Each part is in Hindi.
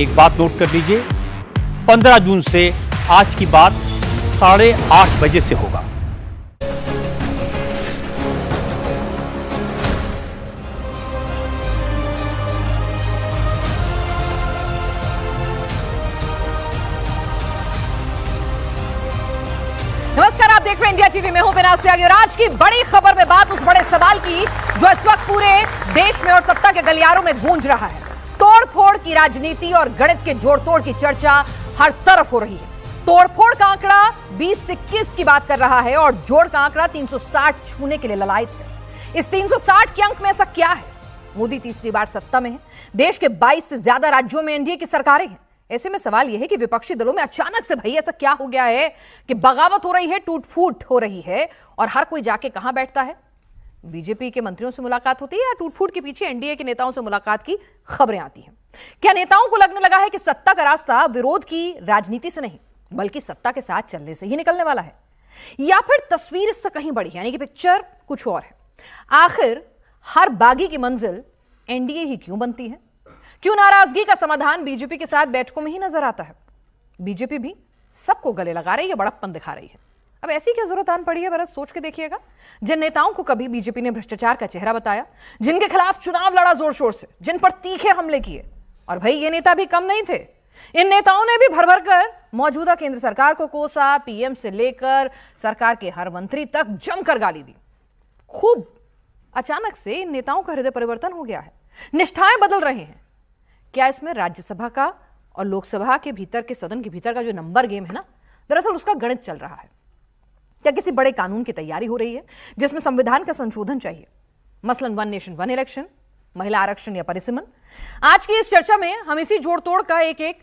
एक बात नोट कर लीजिए, 15 जून से आज की बात 8:30 बजे से होगा। नमस्कार, आप देख रहे हैं इंडिया टीवी में हूं बिनास त्यागी और आज की बड़ी खबर में बात उस बड़े सवाल की जो इस वक्त पूरे देश में और सत्ता के गलियारों में गूंज रहा है। तोड़फोड़ की राजनीति और गणित के जोड़तोड़ की चर्चा हर तरफ हो रही है। तोड़फोड़ का आंकड़ा 20 से 21 की बात कर रहा है और जोड़ का आंकड़ा 360 छूने के लिए ललायत है। इस 360 के अंक में ऐसा क्या है? मोदी तीसरी बार सत्ता में है, देश के 22 से ज्यादा राज्यों में एनडीए की सरकारें हैं। ऐसे में सवाल यह है कि विपक्षी दलों में अचानक से भाई ऐसा क्या हो गया है कि बगावत हो रही है, टूट फूट हो रही है और हर कोई जाके कहां बैठता है? बीजेपी के मंत्रियों से मुलाकात होती है या टूट फूट के पीछे एनडीए के नेताओं से मुलाकात की खबरें आती हैं? क्या नेताओं को लगने लगा है कि सत्ता का रास्ता विरोध की राजनीति से नहीं बल्कि सत्ता के साथ चलने से ही निकलने वाला है? या फिर तस्वीर इससे कहीं बड़ी है, यानी कि पिक्चर कुछ और है? आखिर हर बागी की मंजिल एनडीए ही क्यों बनती है? क्यों नाराजगी का समाधान बीजेपी के साथ बैठकों में ही नजर आता है? बीजेपी भी सबको गले लगा रही है, बड़प्पन दिखा रही है। अब ऐसी क्या जरूरत आन पड़ी है, बरस सोच के देखिएगा। जिन नेताओं को कभी बीजेपी ने भ्रष्टाचार का चेहरा बताया, जिनके खिलाफ चुनाव लड़ा जोर शोर से, जिन पर तीखे हमले किए, और भाई ये नेता भी कम नहीं थे। इन नेताओं ने भी भर भर कर मौजूदा केंद्र सरकार को कोसा, पीएम से लेकर सरकार के हर मंत्री तक जमकर गाली दी। खूब अचानक से इन नेताओं का हृदय परिवर्तन हो गया है, निष्ठाएं बदल रहे हैं। क्या इसमें राज्यसभा का और लोकसभा के भीतर के सदन के भीतर का जो नंबर गेम है ना, दरअसल उसका गणित चल रहा है? क्या किसी बड़े कानून की तैयारी हो रही है जिसमें संविधान का संशोधन चाहिए, मसलन 1 नेशन 1 इलेक्शन, महिला आरक्षण या परिसीमन? आज की इस चर्चा में हम इसी जोड़ तोड़ का एक एक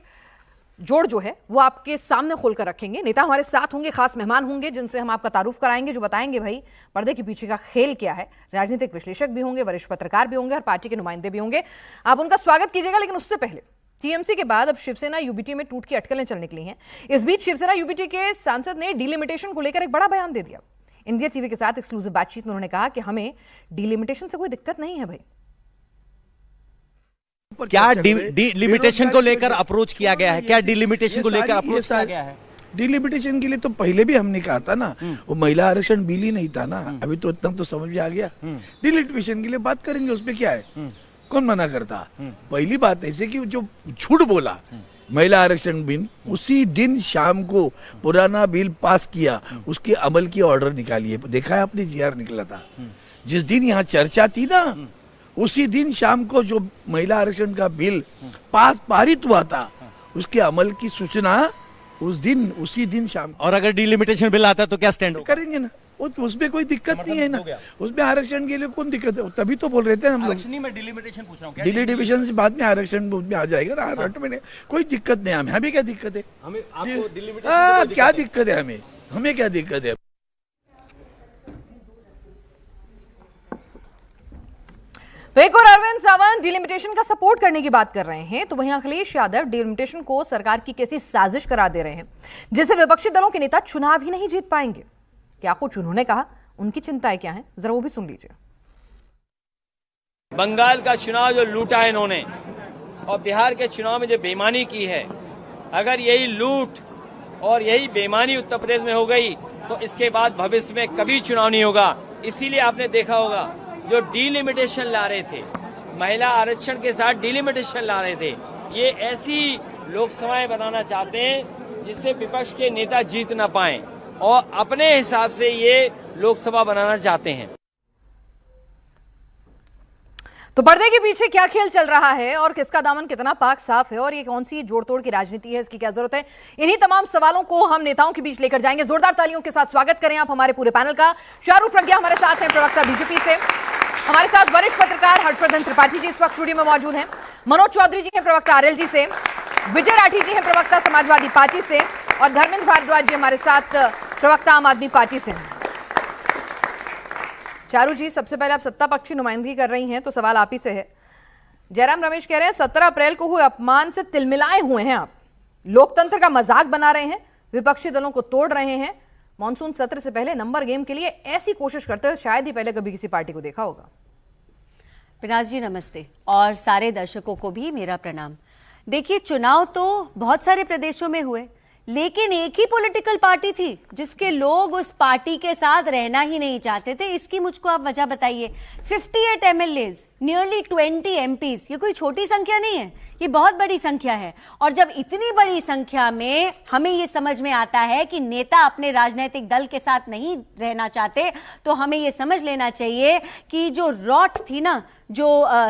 जोड़ जो है वो आपके सामने खोलकर रखेंगे। नेता हमारे साथ होंगे, खास मेहमान होंगे जिनसे हम आपका तारुफ कराएंगे, जो बताएंगे भाई पर्दे के पीछे का खेल क्या है। राजनीतिक विश्लेषक भी होंगे, वरिष्ठ पत्रकार भी होंगे और पार्टी के नुमाइंदे भी होंगे। आप उनका स्वागत कीजिएगा। लेकिन उससे पहले टीएमसी के बाद अब शिवसेना यूबीटी में टूट की अटकलें चल निकली हैं। इस बीच शिवसेना यूबीटी के सांसद ने डिलिमिटेशन को लेकर एक बड़ा बयान दे दिया। इंडिया टीवी के साथ एक्सक्लूसिव बातचीत में उन्होंने कहा कि हमें डिलिमिटेशन से कोई दिक्कत नहीं है भाई। क्या डिलिमिटेशन को लेकर अप्रोच किया गया है? क्या डिलिमिटेशन को लेकर अप्रोच किया गया है? डिलिमिटेशन के लिए तो पहले भी हमने कहा था ना, वो महिला आरक्षण बिल ही नहीं था ना। अभी तो इतना तो समझ में आ गया। डिलिमिटेशन के लिए बात करेंगे, उसमें क्या है, कौन मना करता? पहली बात ऐसे कि जो झूठ बोला महिला आरक्षण बिल, उसी दिन शाम को पुराना बिल पास किया, उसके अमल की ऑर्डर निकाली है। देखा है आपने, जीआर निकला था। जिस दिन यहाँ चर्चा थी ना, उसी दिन शाम को जो महिला आरक्षण का बिल पारित हुआ था, उसके अमल की सूचना उसी दिन शाम। और अगर डिलिमिटेशन बिल आता है तो क्या स्टैंड करेंगे ना, उसमें कोई दिक्कत नहीं है ना। उसमें आरक्षण के लिए कौन दिक्कत है? तभी तो बोल रहे थे हम लोग। मैं डिलिमिटेशन पूछ रहा हूँ, डिलिमिटेशन से बाद में आरक्षण में आ जाएगा ना। कोई दिक्कत नहीं हमें। हमें क्या दिक्कत है? क्या दिक्कत है हमें क्या दिक्कत है? तो एक और अरविंद सावंत डिलिमिटेशन का सपोर्ट करने की बात कर रहे हैं, तो वहीं अखिलेश यादव डिलिमिटेशन को सरकार की कैसी साजिश करार दे रहे हैं जिससे विपक्षी दलों के नेता चुनाव ही नहीं जीत पाएंगे। क्या कुछ उन्होंने कहा, उनकी चिंताएं क्या हैं, जरा वो भी सुन लीजिए। बंगाल का चुनाव जो लूटा है इन्होंने और बिहार के चुनाव में जो बेईमानी की है, अगर यही लूट और यही बेईमानी उत्तर प्रदेश में हो गई तो इसके बाद भविष्य में कभी चुनाव नहीं होगा। इसीलिए आपने देखा होगा जो डिलिमिटेशन ला रहे थे, महिला आरक्षण के साथ डिलिमिटेशन ला रहे थे, ये ऐसी लोकसभाएं बनाना चाहते हैं जिससे विपक्ष के नेता जीत ना पाएं और अपने हिसाब से ये लोकसभा बनाना चाहते हैं। तो पर्दे के पीछे क्या खेल चल रहा है और किसका दामन कितना पाक साफ है और ये कौन सी जोड़ तोड़ की राजनीति है, इसकी क्या जरूरत है? इन्हीं तमाम सवालों को हम नेताओं के बीच लेकर जाएंगे। जोरदार तालियों के साथ स्वागत करें आप हमारे पूरे पैनल का। शाहरुख प्रज्ञा हमारे साथ हैं, प्रवक्ता बीजेपी से। हमारे साथ वरिष्ठ पत्रकार हर्षवर्धन त्रिपाठी जी इस वक्त स्टूडियो में मौजूद हैं। मनोज चौधरी जी हैं प्रवक्ता आरएलजी से, विजय राठी जी हैं प्रवक्ता समाजवादी पार्टी से और धर्मेंद्र भारद्वाज जी हमारे साथ प्रवक्ता आम आदमी पार्टी से। चारू जी, सबसे पहले आप सत्ता पक्ष की नुमाइंदगी कर रही हैं, तो सवाल आप ही से है। जयराम रमेश कह रहे हैं 17 अप्रैल को हुए अपमान से तिलमिलाए हुए हैं आप, लोकतंत्र का मजाक बना रहे हैं, विपक्षी दलों को तोड़ रहे हैं। मॉनसून सत्र से पहले नंबर गेम के लिए ऐसी कोशिश करते हुए शायद ही पहले कभी किसी पार्टी को देखा होगा। पिनाज जी नमस्ते और सारे दर्शकों को भी मेरा प्रणाम। देखिए, चुनाव तो बहुत सारे प्रदेशों में हुए, लेकिन एक ही पॉलिटिकल पार्टी थी जिसके लोग उस पार्टी के साथ रहना ही नहीं चाहते थे। इसकी मुझको आप वजह बताइए। 58 एमएलएज, नियरली 20 एमपीज, ये कोई छोटी संख्या नहीं है, ये बहुत बड़ी संख्या है। और जब इतनी बड़ी संख्या में हमें ये समझ में आता है कि नेता अपने राजनीतिक दल के साथ नहीं रहना चाहते, तो हमें ये समझ लेना चाहिए कि जो रॉट थी ना, जो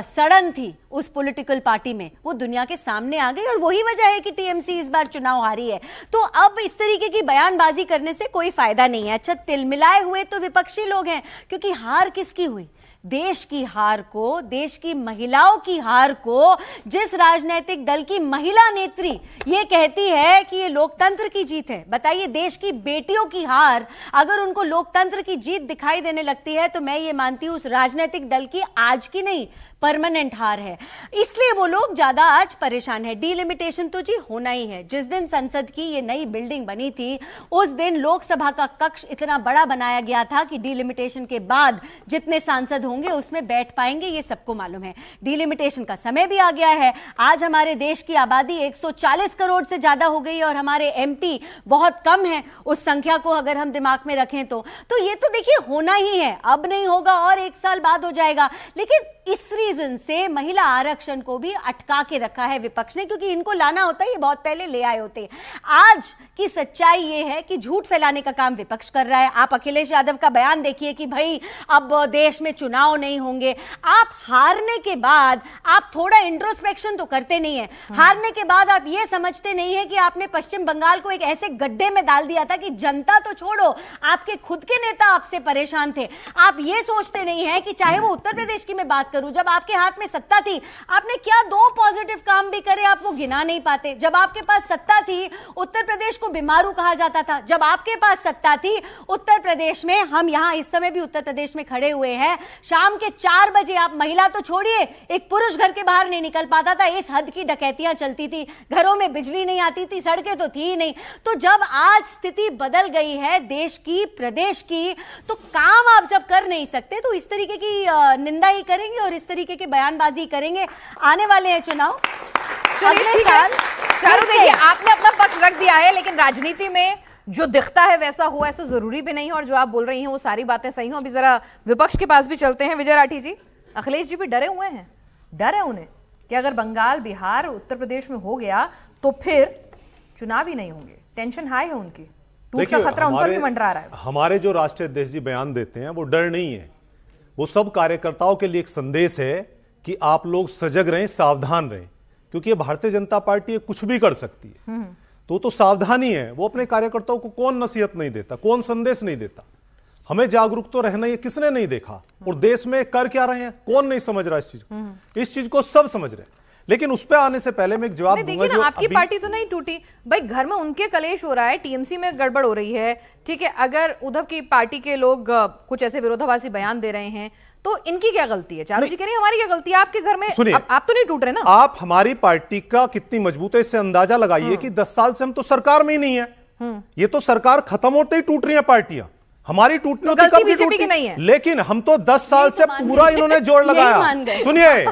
सड़न थी उस पॉलिटिकल पार्टी में, वो दुनिया के सामने आ गई। और वही वजह है कि टीएमसी इस बार चुनाव हारी है। तो अब इस तरीके की बयानबाजी करने से कोई फायदा नहीं है। अच्छा, तिलमिलाए हुए तो विपक्षी लोग हैं, क्योंकि हार किसकी हुई? देश की हार को, देश की महिलाओं की हार को, जिस राजनीतिक दल की महिला नेत्री ये कहती है कि ये लोकतंत्र की जीत है। बताइए, देश की बेटियों की हार अगर उनको लोकतंत्र की जीत दिखाई देने लगती है, तो मैं ये मानती हूं उस राजनीतिक दल की आज की नहीं, परमानेंट हार है। इसलिए वो लोग ज्यादा आज परेशान है। डीलिमिटेशन तो जी होना ही है। जिस दिन संसद की ये नई बिल्डिंग बनी थी, उस दिन लोकसभा का कक्ष इतना बड़ा बनाया गया था कि डीलिमिटेशन के बाद जितने सांसद होंगे उसमें बैठ पाएंगे, ये सबको मालूम है। डीलिमिटेशन का समय भी आ गया है। आज हमारे देश की आबादी 140 करोड़ से ज्यादा हो गई है और हमारे एमपी बहुत कम है उस संख्या को अगर हम दिमाग में रखें तो ये तो देखिए होना ही है। अब नहीं होगा और 1 साल बाद हो जाएगा। लेकिन इस रीजन से महिला आरक्षण को भी अटका के रखा है विपक्ष ने, क्योंकि इनको लाना होता है, ये बहुत पहले ले आए होते। आज की सच्चाई ये है कि झूठ फैलाने का काम विपक्ष कर रहा है। आप अखिलेश यादव का बयान देखिए कि भाई अब देश में चुनाव नहीं होंगे। आप हारने के बाद आप थोड़ा इंट्रोस्पेक्शन तो करते नहीं है। हारने के बाद आप ये समझते नहीं है कि आपने पश्चिम बंगाल को एक ऐसे गड्ढे में डाल दिया था कि जनता तो छोड़ो, आपके खुद के नेता आपसे परेशान थे। आप ये सोचते नहीं है कि चाहे वो उत्तर प्रदेश की मैं बात करूं, जब आपके हाथ में सत्ता थी आपने क्या 2 पॉजिटिव काम भी करे, आप वो गिना नहीं पाते। जब आपके पास सत्ता थी, उत्तर प्रदेश को बीमारू कहा जाता था। जब आपके पास सत्ता थी, उत्तर प्रदेश में, हम यहां इस समय भी उत्तर प्रदेश में खड़े हुए हैं, शाम के 4 बजे आप महिला तो छोड़िए, एक पुरुष घर के बाहर नहीं निकल पाता था। इस हद की डकैतियां चलती थी, घरों में बिजली नहीं आती थी, सड़कें तो थी ही नहीं। तो जब आज स्थिति बदल गई है देश की, प्रदेश की, तो काम आप जब कर नहीं सकते तो इस तरीके की निंदा ही करेंगे और इस तरीके की बयानबाजी करेंगे। आने वाले हैं चुनाव, चारों देखिए, आपने अपना पक्ष रख दिया है, लेकिन राजनीति में जो दिखता है वैसा हुआ, ऐसा जरूरी भी नहीं है। और जो आप बोल रही हैं वो सारी बातें सही हो। अभी जरा विपक्ष के पास भी चलते हैं। विजय राठी जी, अखिलेश जी भी डरे हुए हैं, डर है उन्हें कि अगर बंगाल, बिहार, उत्तर प्रदेश में हो गया तो फिर चुनाव ही नहीं होंगे। टेंशन हाई है उनकी, टूट का खतरा उन पर भी मंडरा रहा है। हमारे जो राष्ट्रीय अध्यक्ष जी बयान देते हैं वो डर नहीं है, वो सब कार्यकर्ताओं के लिए एक संदेश है कि आप लोग सजग रहें, सावधान रहें, क्योंकि ये भारतीय जनता पार्टी कुछ भी कर सकती है। तो सावधानी है। वो अपने कार्यकर्ताओं को कौन नसीहत नहीं देता, कौन संदेश नहीं देता। हमें जागरूक तो रहना, ये किसने नहीं देखा, और देश में कर क्या रहे हैं कौन नहीं समझ रहा इस चीज को। इस चीज को सब समझ रहे हैं, लेकिन उस पे आने से पहले मैं एक जवाब दूंगा। जो आपकी पार्टी तो नहीं टूटी भाई, घर में उनके कलेश हो रहा है, टीएमसी में गड़बड़ हो रही है, ठीक है। अगर उद्धव की पार्टी के लोग कुछ ऐसे विरोधाभासी बयान दे रहे हैं तो इनकी क्या गलती है? चारों जी कह रहे हैं हमारी क्या गलती है? आपके घर में आप तो नहीं टूट रहे ना। आप हमारी पार्टी का कितनी मजबूत है इससे अंदाजा लगाइए कि 10 साल से हम तो सरकार में ही नहीं है। ये तो सरकार खत्म होते ही टूट रही है पार्टियां। हमारी टूटने तो गलती बीजेपी की नहीं है, लेकिन हम तो 10 साल से पूरा इन्होंने जोर लगाया। सुनिए,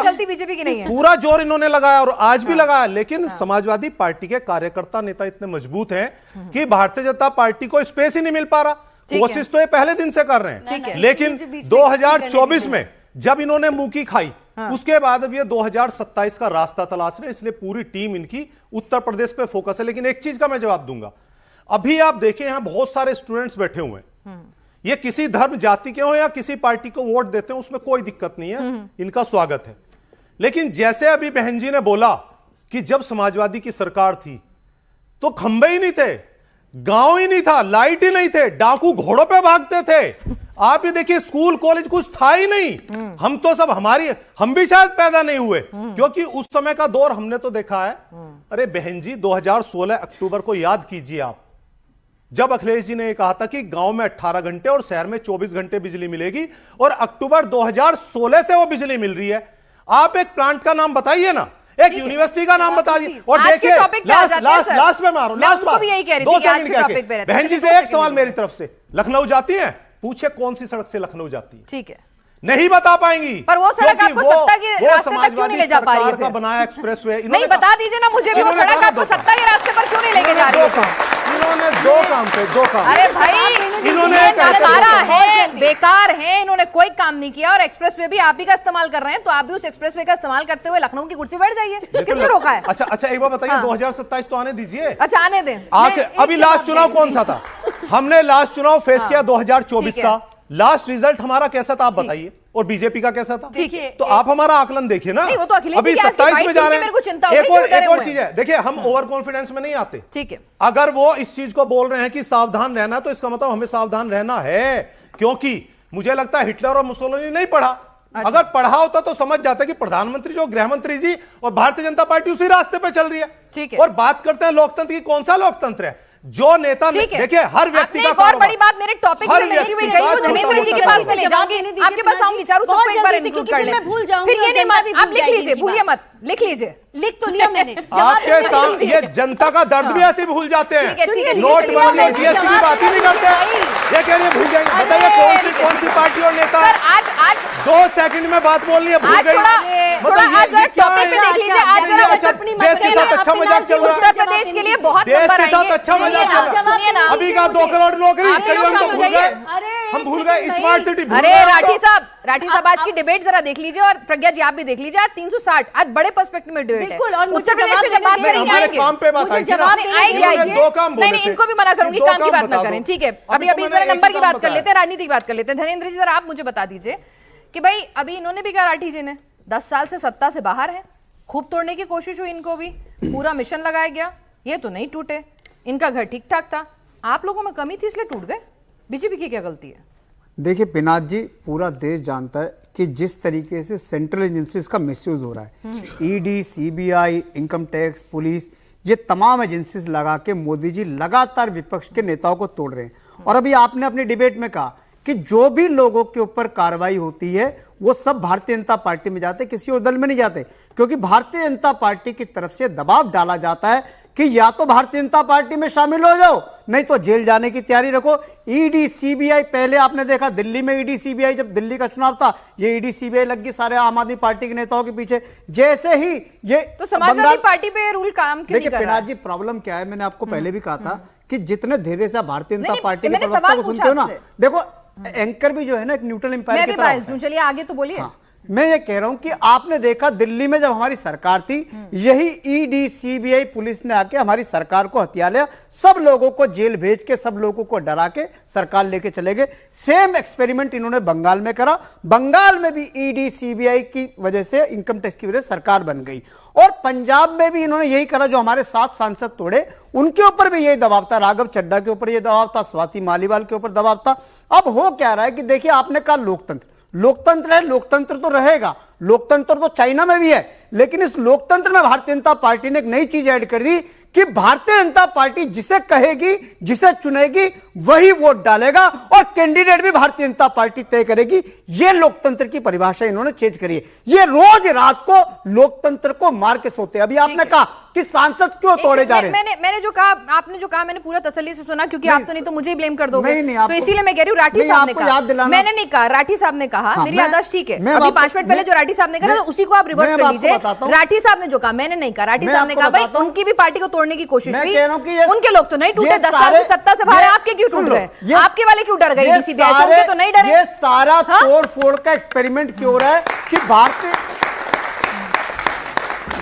गलती बीजेपी की नहीं है, पूरा जोर इन्होंने लगाया और आज भी लगाया। लेकिन समाजवादी पार्टी के कार्यकर्ता नेता इतने मजबूत हैं कि भारतीय जनता पार्टी को स्पेस ही नहीं मिल पा रहा। कोशिश तो ये पहले दिन से कर रहे हैं, लेकिन 2024 में जब इन्होंने मुंह की खाई, उसके बाद अब ये 2027 का रास्ता तलाश रहे। इसलिए पूरी टीम इनकी उत्तर प्रदेश पे फोकस है। लेकिन एक चीज का मैं जवाब दूंगा, अभी आप देखें यहां बहुत सारे स्टूडेंट्स बैठे हुए हैं, ये किसी धर्म जाति के हो या किसी पार्टी को वोट देते हैं, उसमें कोई दिक्कत नहीं है, इनका स्वागत है। लेकिन जैसे अभी बहन जी ने बोला कि जब समाजवादी की सरकार थी तो खंबे ही नहीं थे, गांव ही नहीं था, लाइट ही नहीं थे, डाकू घोड़ों पे भागते थे। आप ये देखिए, स्कूल कॉलेज कुछ था ही नहीं। हम तो सब हम भी शायद पैदा नहीं हुए, क्योंकि उस समय का दौर हमने तो देखा है। अरे बहन जी, 2016 अक्टूबर को याद कीजिए आप, जब अखिलेश जी ने कहा था कि गांव में 18 घंटे और शहर में 24 घंटे बिजली मिलेगी, और अक्टूबर 2016 से वो बिजली मिल रही है। आप एक प्लांट का नाम बताइए ना, एक यूनिवर्सिटी का नाम बता दीजिए। और देखिए, लास्ट में मारो, लास्ट बार 2 सेकंड बहन जी से एक सवाल मेरी तरफ से, लखनऊ जाती है, पूछे कौन सी सड़क से लखनऊ जाती है? ठीक है, नहीं बता पाएंगी। पर वो सड़क क्योंकि आपको सत्ता के वो रास्ते तक क्यों नहीं ले जा पा रही है? सरकार का बनाया एक्सप्रेसवे नहीं बता दीजिए ना मुझे भी, वो सड़क आपको सत्ता के रास्ते पर क्यों नहीं लेके जा रही है? इन्होंने दो काम। अरे भाई इन्होंने नकारा है, बेकार है, इन्होंने कोई काम नहीं किया और एक्सप्रेसवे भी आप ही का इस्तेमाल कर रहे हैं, तो आप भी उस एक्सप्रेसवे का इस्तेमाल करते हुए लखनऊ की कुर्सी बैठ जाइए। किसने रोका है? अच्छा एक बार बताइए, 2027 तो आने दीजिए। अच्छा आने दें। अभी लास्ट चुनाव कौन सा था? हमने लास्ट चुनाव फेस किया 2024 का। लास्ट रिजल्ट हमारा कैसा था आप बताइए, और बीजेपी का कैसा था? ठीक है, तो आप हमारा आकलन देखिए ना। वो तो अभी 27 में जा रहे हैं। एक और चीज है, देखिए हम ओवर कॉन्फिडेंस में नहीं आते। ठीक है, अगर वो इस चीज को बोल रहे हैं कि सावधान रहना, तो इसका मतलब हमें सावधान रहना है, क्योंकि मुझे लगता है हिटलर और मुसोलिनी नहीं पढ़ा। अगर पढ़ा होता तो समझ जाता कि प्रधानमंत्री जो गृह मंत्री जी और भारतीय जनता पार्टी उसी रास्ते पे चल रही है। ठीक है, और बात करते हैं लोकतंत्र की, कौन सा लोकतंत्र है? जो नेता देखिए हर व्यक्ति का एक और बड़ी बात मेरे टॉपिक से मिलती हुई गई, वो धर्मेंद्र जी के पास में ले जाऊंगी, आपके पास आऊंगी, चारों सबको एक बार इंक्लूड कर लें। भूल जाऊंगी, फिर ये नहीं, आप लिख लीजिए, भूलिए मत, लिख लीजिए। लिख तो लिया मैंने। आपके सामने ये जनता का दर्द भी ऐसे भूल जाते हैं। नोटबंदी जीएसटी की बात ही नहीं करते, ये कह रही है भूल जाएंगे। बताइए कौन सी पार्टी और नेता आज 2 सेकंड में बात बोलनी है भूल गई। देश के साथ अच्छा मजाक चल रहा है, उत्तर प्रदेश के लिए बहुत देश के साथ अच्छा मजाक चल रहा है। अभी का 2 करोड़ नौकरी हम भूल गए, स्मार्ट सिटी। अरे राठी साहब आज की डिबेट जरा देख लीजिए, और प्रज्ञा जी आप भी देख लीजिए। आज 360 आज बड़े पर्सपेक्टिव में डिबेट है। उत्तर प्रदेश में जब बात करेंगे काम पे बात आएगी ना, दो काम बोले नहीं, इनको भी मना करूंगी, काम की बात ना करें। ठीक है, अभी जरा नंबर की बात कर लेते हैं, राजनीति की बात कर लेते हैं। धनेंद्र जी जरा आप मुझे बता दीजिए कि भाई अभी इन्होंने भी कहा, राठी जी ने 10 साल से सत्ता से बाहर है, खूब तोड़ने की कोशिश हुई, इनको भी पूरा मिशन लगाया गया, ये तो नहीं टूटे, इनका घर ठीक ठाक था, आप लोगों में कमी थी इसलिए टूट गए। बीजेपी की क्या गलती है? देखिए पिनाक जी, पूरा देश जानता है कि जिस तरीके से सेंट्रल एजेंसीज का मिसयूज हो रहा है, ED, CBI, income tax, police, ये तमाम एजेंसीज लगा के मोदी जी लगातार विपक्ष के नेताओं को तोड़ रहे हैं। और अभी आपने अपनी डिबेट में कहा कि जो भी लोगों के ऊपर कार्रवाई होती है वो सब भारतीय जनता पार्टी में जाते, किसी और दल में नहीं जाते, क्योंकि भारतीय जनता पार्टी की तरफ से दबाव डाला जाता है कि या तो भारतीय जनता पार्टी में शामिल हो जाओ, नहीं तो जेल जाने की तैयारी रखो। ईडी सीबीआई, पहले आपने देखा दिल्ली में ईडी सीबीआई, जब दिल्ली का चुनाव था ये ईडी सीबीआई लग गई सारे आम आदमी पार्टी के नेताओं के पीछे। जैसे ही ये तो समाजवादी पार्टी पे रूल काम क्यों नहीं कर रहा? देखिए पिनाक जी, प्रॉब्लम क्या है, मैंने आपको पहले भी कहा था कि जितने धीरे से भारतीय जनता पार्टी के प्रवक्ता को सुनते हो ना, देखो एंकर भी जो है ना एक न्यूट्रल एम्पायर की तरह। चलिए आगे तो बोलिए। मैं ये कह रहा हूं कि आपने देखा दिल्ली में जब हमारी सरकार थी, यही ईडी सीबीआई पुलिस ने आके हमारी सरकार को हथिया लिया, सब लोगों को जेल भेज के, सब लोगों को डरा के सरकार लेके चले गए। सेम एक्सपेरिमेंट इन्होंने बंगाल में करा, बंगाल में भी ईडी सीबीआई की वजह से, इनकम टैक्स की वजह से सरकार बन गई। और पंजाब में भी इन्होंने यही करा, जो हमारे 7 सांसद तोड़े उनके ऊपर भी यही दबाव था, राघव चड्ढा के ऊपर यह दबाव था, स्वाति मालीवाल के ऊपर दबाव था। अब हो क्या रहा है कि देखिए, आपने कहा लोकतंत्र है, लोकतंत्र तो रहेगा, लोकतंत्र तो चाइना में भी है, लेकिन इस लोकतंत्र में भारतीय जनता पार्टी ने एक नई चीज ऐड कर दी कि भारतीय जनता पार्टी जिसे कहेगी, जिसे चुनेगी, वही वोट डालेगा और कैंडिडेट भी भारतीय जनता पार्टी तय करेगी। यह लोकतंत्र की परिभाषा इन्होंने चेंज करी है। ये रोज रात को लोकतंत्र को मार के सोते हैं। अभी आपने कहा कि सांसद क्यों तोड़े जा रहे हैं, मैंने जो कहा, आपने जो कहा मैंने पूरा तसल्ली से सुना, क्योंकि आप तो नहीं तो मुझे ही ब्लेम कर दोगे। नहीं, तो इसीलिए मैं कह रही हूँ, राठी साहब ने कहा, मैंने नहीं कहा, राठी साहब ने कहा, मेरी याददाश्त ठीक है। अभी 5 मिनट पहले जो राठी साहब ने कहा, उसी को आप रिवर्स कर लीजिए। राठी साहब ने जो कहा, मैंने नहीं कहा, राठी साहब ने कहा भाई उनकी भी पार्टी को तोड़ने की कोशिश हुई, उनके लोग तो नहीं टूटे, 10 साल से सत्ता से बाहर, आपके क्यों टूट गए? आपके वाले क्यों डर गए? उनके तो नहीं डरे। ये सारा तोड़ फोड़ का एक्सपेरिमेंट क्यों हो रहा है कि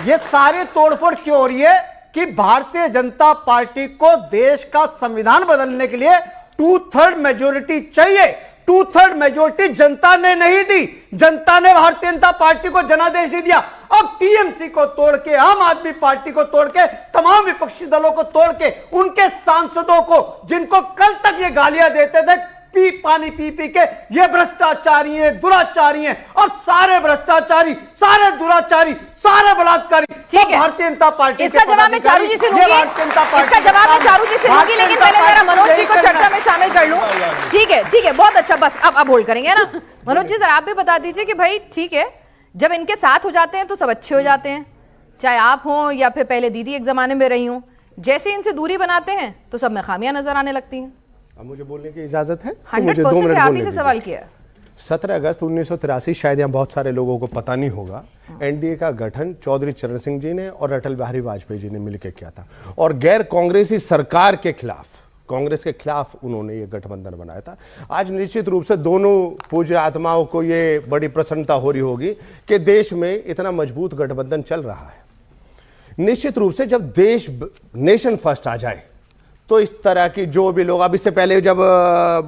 ये सारी तोड़फोड़ क्यों हो रही है कि भारतीय जनता पार्टी को देश का संविधान बदलने के लिए 2/3 मेजोरिटी चाहिए। 2/3 मेजोरिटी जनता ने नहीं दी, जनता ने भारतीय जनता पार्टी को जनादेश नहीं दिया। अब टीएमसी को तोड़ के, आम आदमी पार्टी को तोड़ के, तमाम विपक्षी दलों को तोड़ के, उनके सांसदों को, जिनको कल तक ये गालियां देते थे पानी पी के ये भ्रष्टाचारी हैं, दुराचारी हैं, अब सारे भ्रष्टाचारी, सारे दुराचारी, सारे बलात्कारी सब भारतीय जनता पार्टी। इसका जवाब मैं चारू जी से लूंगी, इसका जवाब मैं चारू जी से लूंगी, लेकिन पहले जरा मनोज जी को चर्चा में शामिल कर लूं। ठीक है, बहुत अच्छा, बस अब होल्ड करेंगे ना। मनोज जी जरा आप भी बता दीजिए कि भाई ठीक है, जब इनके साथ हो जाते हैं तो सब अच्छे हो जाते हैं, चाहे आप हों या फिर पहले दीदी एक जमाने में रही हूं, जैसे इनसे दूरी बनाते हैं तो सब में खामियां नजर आने लगती हैं। अब मुझे बोलने की इजाजत है? 100% आप ही से सवाल किया। 17 अगस्त 1983, शायद यहाँ बहुत सारे लोगों को पता नहीं होगा, एनडीए का गठन चौधरी चरण सिंह जी ने और अटल बिहारी वाजपेयी जी ने मिलकर किया था और गैर कांग्रेसी सरकार के खिलाफ, कांग्रेस के खिलाफ उन्होंने ये गठबंधन बनाया था। आज निश्चित रूप से दोनों पूज्य आत्माओं को ये बड़ी प्रसन्नता हो रही होगी कि देश में इतना मजबूत गठबंधन चल रहा है। निश्चित रूप से जब देश नेशन फर्स्ट आ जाए तो इस तरह की जो भी लोग, अब इससे पहले जब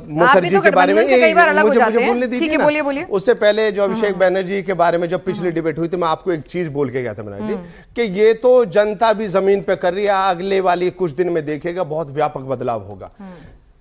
मुखर्जी के बारे में मुझे बोलने दीजिए ना, बोलिए। उससे पहले जो अभिषेक बैनर्जी के बारे में जब पिछली डिबेट हुई थी, मैं आपको एक चीज बोल के गया था मनोज जी कि ये तो जनता भी जमीन पे कर रही है, अगले वाली कुछ दिन में देखेगा बहुत व्यापक बदलाव होगा।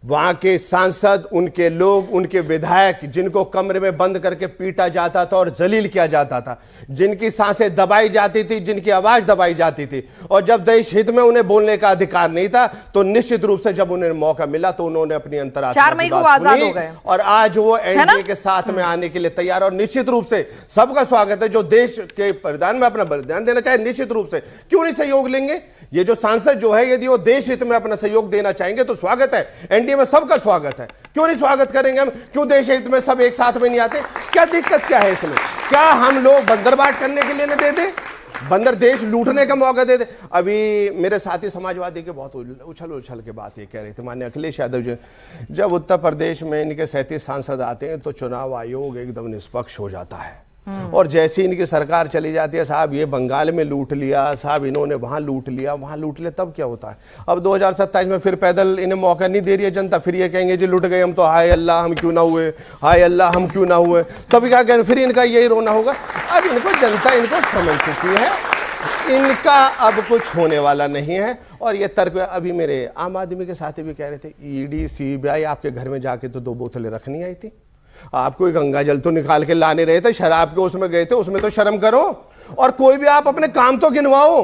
वहां के सांसद, उनके लोग, उनके विधायक जिनको कमरे में बंद करके पीटा जाता था और जलील किया जाता था, जिनकी सांसें दबाई जाती थी, जिनकी आवाज दबाई जाती थी, और जब देश हित में उन्हें बोलने का अधिकार नहीं था, तो निश्चित रूप से जब उन्हें मौका मिला तो उन्होंने अपनी अंतर्राष्ट्रीय 4 मई को आजाद हो गए और आज वो एनडीए के साथ में आने के लिए तैयार। और निश्चित रूप से सबका स्वागत है जो देश के बलिदान में अपना बलिदान देना चाहे, निश्चित रूप से क्यों नहीं सहयोग लेंगे। ये जो सांसद जो है यदि वो देश हित में अपना सहयोग देना चाहेंगे तो स्वागत है, एनडीए में सबका स्वागत है, क्यों नहीं स्वागत करेंगे हम। क्यों देश हित में सब एक साथ में नहीं आते, क्या दिक्कत क्या है इसमें। क्या हम लोग बंदरबाट करने के लिए न दे दे, बंदर देश लूटने का मौका दे दे। अभी मेरे साथी समाजवादी के बहुत उछल के बात ये कह रहे थे, माननीय अखिलेश यादव जी, जब उत्तर प्रदेश में इनके 37 सांसद आते हैं तो चुनाव आयोग एकदम निष्पक्ष हो जाता है, और जैसे इनकी सरकार चली जाती है, साहब ये बंगाल में लूट लिया, साहब इन्होंने वहां लूट लिया, वहां लूट लिया, तब क्या होता है। अब 2027 में फिर पैदल इन्हें मौका नहीं दे रही है जनता, फिर ये कहेंगे जी लूट गए हम तो, हाय अल्लाह हम क्यों ना हुए, हाय अल्लाह हम क्यों ना हुए, तब क्या कहें, फिर इनका यही रोना होगा। अब इनको जनता इनको समझ चुकी है, इनका अब कुछ होने वाला नहीं है। और ये तर्क अभी मेरे आम आदमी के साथी भी कह रहे थे, ईडी सीबीआई आपके घर में जाके तो 2 बोतलें रखनी आई थी, आपको एक गंगा जल तो निकाल के लाने रहे थे, शराब के उसमें गए थे, उसमें तो शर्म करो, और कोई भी आप अपने काम तो गिनवाओ।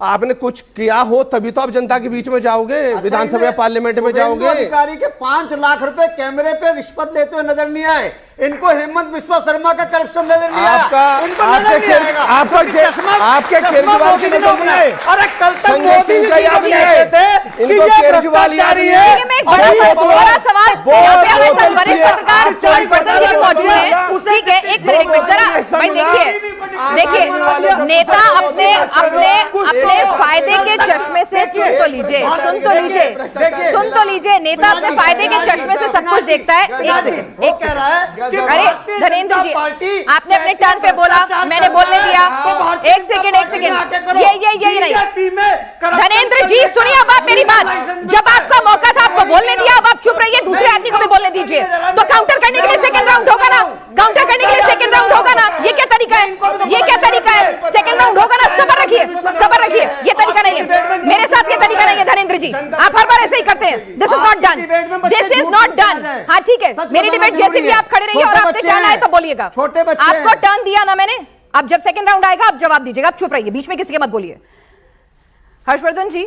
आपने कुछ किया हो तभी तो आप जनता के बीच में जाओगे, विधानसभा पार्लियामेंट में जाओगे। अधिकारी के 5 लाख रुपए कैमरे पे रिश्वत लेते हुए नजर नहीं आए, इनको हेमंत बिस्वा शर्मा का करप्शन नजर नहीं आया, इनको नजर नहीं आएगा। आपके केजरीवाल की नजर नहीं आए, अरे कल तक मोदी जी याद नहीं आए थे, इनको केजरीवाल याद नहीं है। बड़ा सवाल, वरिष्ठ पत्रकार हर्षवर्धन जी भी मौजूद हैं, ठीक है, एक मिनट जरा भाई देखिए, नेता अपने फायदे के चश्मे से सुन तो लीजिए, नेता अपने फायदे के चश्मे से सब कुछ देखता है। एक कह रहा है, अरे धनेंद्र जी, आपने अपने टर्न पे बोला, मैंने बोलने दिया, एक सेकंड, ये नहीं, धनेंद्र जी सुनिए अब आप मेरी बात, जब आपका मौका था आपको बोलने दिया, अब आप चुप रहिए, दूसरे आदमी को भी बोलने दीजिए, तो काउंटर करने के लिए सेकंड राउंड होगा ना, काउंटर करने के लिए सेकंड राउंड होगा ना, ये क्या तरीका है, सेकंड राउंड होगा ना, सबर रखिए, ये तरीका नहीं है, मेरे साथ ये तरीका नहीं है धनेंद्र जी, आप हर बार ऐसे ही करते हैं, दिस इज नॉट डन, हाँ ठीक है, मेरी डिबेट जैसे भी आप खड़े रहिए और आपके टर्न आए तो बोलिएगा, आपको टर्न दिया ना मैंने, अब जब सेकंड राउंड आएगा आप जवाब दीजिएगा, आप चुप रहिए, बीच में किसी के मत बोलिए। हर्षवर्धन जी,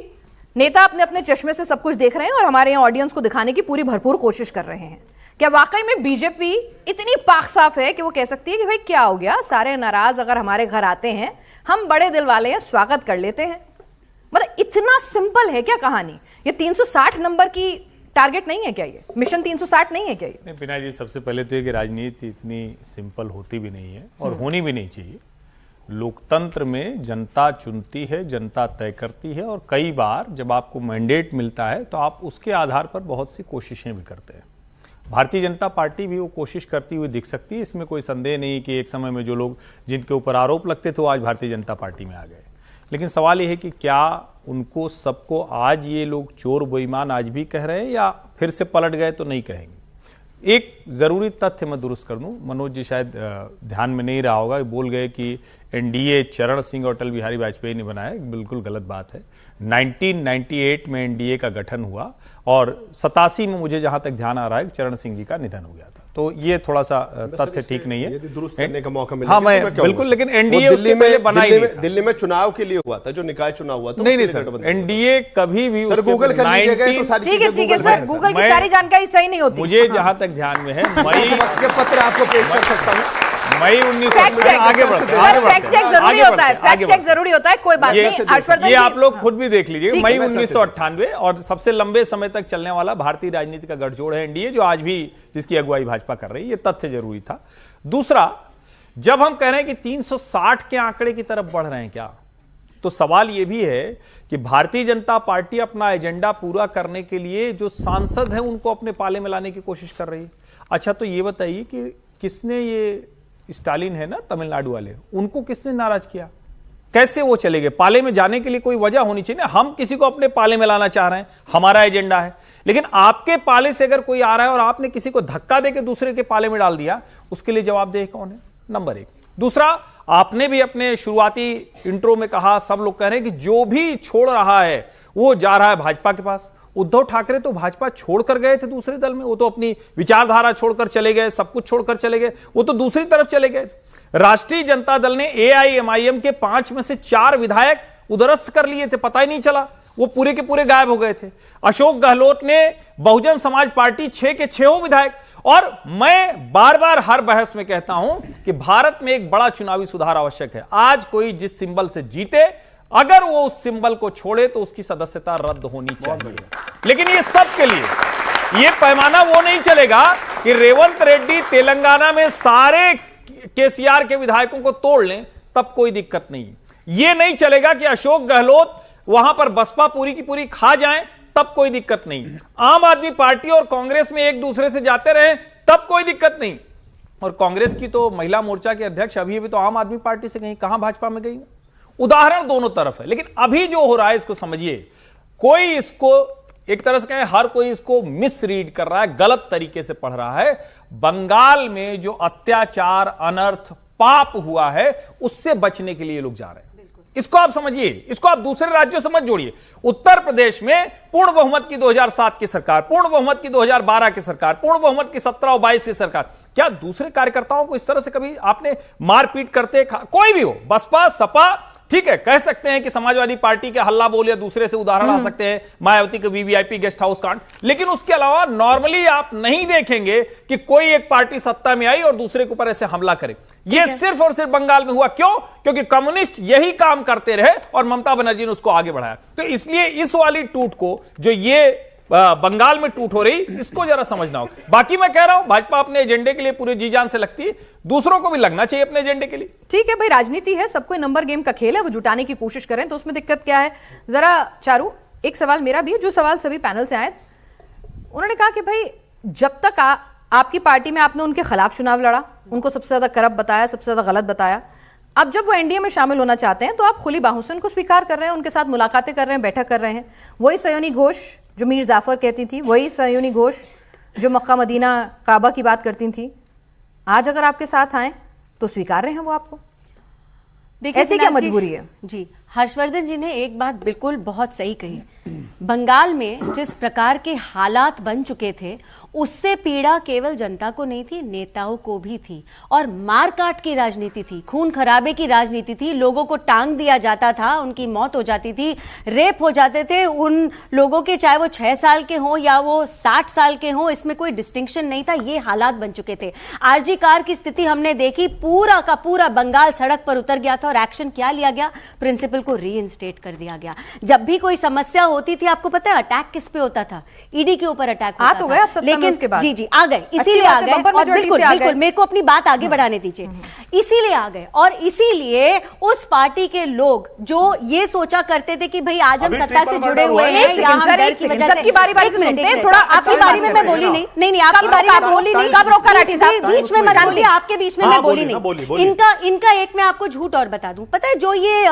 नेता अपने चश्मे से सब कुछ देख रहे हैं और हमारे यहाँ ऑडियंस को दिखाने की पूरी भरपूर कोशिश कर रहे हैं। क्या वाकई में बीजेपी इतनी पाक साफ है कि वो कह सकती है कि भाई क्या हो गया, सारे नाराज अगर हमारे घर आते हैं, हम बड़े दिल वाले हैं, स्वागत कर लेते हैं। मतलब इतना सिंपल है क्या कहानी? ये 360 नंबर की टारगेट नहीं है क्या, ये मिशन 360 नहीं है क्या ये? नहीं पिनाकी जी, सबसे पहले तो ये कि राजनीति इतनी सिंपल होती भी नहीं है और होनी भी नहीं चाहिए। लोकतंत्र में जनता चुनती है, जनता तय करती है, और कई बार जब आपको मैंडेट मिलता है तो आप उसके आधार पर बहुत सी कोशिशें भी करते हैं। भारतीय जनता पार्टी भी वो कोशिश करती हुई दिख सकती है, इसमें कोई संदेह नहीं कि एक समय में जो लोग जिनके ऊपर आरोप लगते थे वो आज भारतीय जनता पार्टी में आ गए। लेकिन सवाल ये है कि क्या उनको सबको आज ये लोग चोर बेईमान आज भी कह रहे हैं या फिर से पलट गए तो नहीं कहेंगे। एक ज़रूरी तथ्य मैं दुरुस्त कर दूं, मनोज जी शायद ध्यान में नहीं रहा होगा, बोल गए कि एनडीए चरण सिंह और अटल बिहारी वाजपेयी ने बनाया, बिल्कुल गलत बात है। 1998 में एनडीए का गठन हुआ और 87 में मुझे जहां तक ध्यान आ रहा है चरण सिंह जी का निधन हो गया था, तो ये थोड़ा सा तथ्य ठीक नहीं है। यदि दुरुस्त करने का मौका मिला, हाँ मैं बिल्कुल, लेकिन एनडीए दिल्ली में चुनाव के लिए हुआ था, जो निकाय चुनाव हुआ था। नहीं सर, एनडीए कभी भी सर गूगल कर लीजिएगा तो सारी ठीक है सर, गूगल की सारी जानकारी सही नहीं होती। मुझे जहां तक ध्यान में है, मई के पत्र आपको पेश कर सकता हूं। मई 19 फैक्ट चेक आगे बढ़ते हैं, फैक्ट चेक जरूरी होता है, फैक्ट चेक जरूरी होता है, कोई बात नहीं। हर्षवर्धन ये आप लोग खुद भी देख लीजिए, मई ठीक है। 1998 और सबसे लंबे समय तक चलने वाला भारतीय राजनीति का गठजोड़ है एनडीए, जो आज भी जिसकी अगुवाई भाजपा कर रही है, ये तथ्य जरूरी था। दूसरा, जब हम कह रहे हैं कि 360 के आंकड़े की तरफ बढ़ रहे हैं क्या, तो सवाल यह भी है कि भारतीय जनता पार्टी अपना एजेंडा पूरा करने के लिए जो सांसद हैं उनको अपने पाले में लाने की कोशिश कर रही है। अच्छा, तो ये बताइए कि किसने, ये स्टालिन है ना तमिलनाडु वाले, उनको किसने नाराज किया? कैसे वो चले गए? पाले में जाने के लिए कोई वजह होनी चाहिए ना। हम किसी को अपने पाले में लाना चाह रहे हैं, हमारा एजेंडा है, लेकिन आपके पाले से अगर कोई आ रहा है और आपने किसी को धक्का देकर दूसरे के पाले में डाल दिया, उसके लिए जवाबदेह कौन है? नंबर एक। दूसरा, आपने भी अपने शुरुआती इंट्रो में कहा, सब लोग कह रहे हैं कि जो भी छोड़ रहा है वो जा रहा है भाजपा के पास। उद्धव ठाकरे तो भाजपा छोड़कर गए थे दूसरे दल में, वो तो अपनी विचारधारा छोड़कर चले गए, सब कुछ छोड़कर चले गए, वो तो दूसरी तरफ चले गए। राष्ट्रीय जनता दल ने एआईएमआईएम के 5 में से 4 विधायक उदरस्त कर लिए थे, पता ही नहीं चला, वो पूरे के पूरे गायब हो गए थे। अशोक गहलोत ने बहुजन समाज पार्टी 6 के 6 विधायक। और मैं बार बार हर बहस में कहता हूं कि भारत में एक बड़ा चुनावी सुधार आवश्यक है। आज कोई जिस सिंबल से जीते, अगर वो उस सिंबल को छोड़े तो उसकी सदस्यता रद्द होनी चाहिए। लेकिन ये सब के लिए ये पैमाना वो नहीं चलेगा कि रेवंत रेड्डी तेलंगाना में सारे केसीआर के विधायकों को तोड़ लें, तब कोई दिक्कत नहीं। ये नहीं चलेगा कि अशोक गहलोत वहां पर बसपा पूरी की पूरी खा जाएं, तब कोई दिक्कत नहीं। आम आदमी पार्टी और कांग्रेस में एक दूसरे से जाते रहे, तब कोई दिक्कत नहीं। और कांग्रेस की तो महिला मोर्चा के अध्यक्ष अभी तो आम आदमी पार्टी से कहां भाजपा में गई। उदाहरण दोनों तरफ है, लेकिन अभी जो हो रहा है इसको समझिए। कोई इसको एक तरह से कहें, हर कोई इसको मिसरीड कर रहा है, गलत तरीके से पढ़ रहा है। बंगाल में जो अत्याचार, अनर्थ, पाप हुआ है, उससे बचने के लिए लोग जा रहे हैं। इसको आप समझिए, इसको आप दूसरे राज्यों से मत जोड़िए। उत्तर प्रदेश में पूर्ण बहुमत की 2007 की सरकार, पूर्ण बहुमत की 2012 की सरकार, पूर्ण बहुमत की 17 और 22 की सरकार, क्या दूसरे कार्यकर्ताओं को इस तरह से कभी आपने मारपीट करते? कोई भी हो, बसपा, सपा, ठीक है, कह सकते हैं कि समाजवादी पार्टी के हल्ला बोल या दूसरे से उदाहरण आ सकते हैं, मायावती के वीवीआईपी गेस्ट हाउस कांड, लेकिन उसके अलावा नॉर्मली आप नहीं देखेंगे कि कोई एक पार्टी सत्ता में आई और दूसरे के ऊपर ऐसे हमला करे। ये सिर्फ और सिर्फ बंगाल में हुआ। क्यों? क्योंकि कम्युनिस्ट यही काम करते रहे और ममता बनर्जी ने उसको आगे बढ़ाया। तो इसलिए इस वाली टूट को, जो ये बंगाल में टूट हो रही, इसको जरा समझना हो। बाकी मैं कह रहा हूं, भाजपा अपने एजेंडे के लिए पूरे जी जान से लगती है, दूसरों को भी लगना चाहिए अपने एजेंडे के लिए। ठीक है भाई, राजनीति है, सबको नंबर गेम का खेल है, वो जुटाने की कोशिश करें, तो उसमें दिक्कत क्या है? जरा चारू, एक सवाल मेरा भी है, जो सवाल सभी पैनल से आए। उन्होंने कहा कि भाई जब तक आपकी पार्टी में आपने उनके खिलाफ चुनाव लड़ा, उनको सबसे ज्यादा करप्ट बताया, सबसे ज्यादा गलत बताया, अब जब वो एनडीए में शामिल होना चाहते हैं तो आप खुली बाहों से उनको स्वीकार कर रहे हैं, उनके साथ मुलाकातें कर रहे हैं, बैठक कर रहे हैं। वही सयोनी घोष जो मीर जाफर कहती थी, वही सयोनी घोष जो मक्का मदीना काबा की बात करती थी, आज अगर आपके साथ आए तो स्वीकार रहे हैं वो आपको? देखिए, ऐसी क्या मजबूरी है? जी, हर्षवर्धन जी ने एक बात बिल्कुल बहुत सही कही। बंगाल में जिस प्रकार के हालात बन चुके थे, उससे पीड़ा केवल जनता को नहीं थी, नेताओं को भी थी। और मारकाट की राजनीति थी, खून खराबे की राजनीति थी, लोगों को टांग दिया जाता था, उनकी मौत हो जाती थी, रेप हो जाते थे उन लोगों के, चाहे वो 6 साल के हों या वो 60 साल के हों, इसमें कोई डिस्टिंक्शन नहीं था। ये हालात बन चुके थे। आरजी कार की स्थिति हमने देखी, पूरा का पूरा बंगाल सड़क पर उतर गया था और एक्शन क्या लिया गया? प्रिंसिपल को रीइंस्टेट कर दिया गया। जब भी कोई समस्या होती थी, आपको पता है अटैक किस पे होता था? ईडी के ऊपर अटैक होता था। तो गए आप सत्ता में उसके बाद? जी, आ गए, इसीलिए आ गए। और बिल्कुल मेरे को अपनी बात आगे बढ़ाने दीजिए। इसीलिए आ गए, और इसीलिए उस पार्टी के लोग जो ये सोचा करते थे कि भाई आज हम सत्ता से जुड़े हुए हैं, या हम डर की वजह से, सबकी बारी-बारी सुनते हैं। थोड़ा आपकी बारी में मैं बोली नहीं, आपकी बारी में बोली नहीं, कब रोका राठी साहब? बीच में मत बोलिए, आपके बीच में मैं बोली नहीं। इनका एक मैं आपको झूठ और बता दूं, पता है, जो ये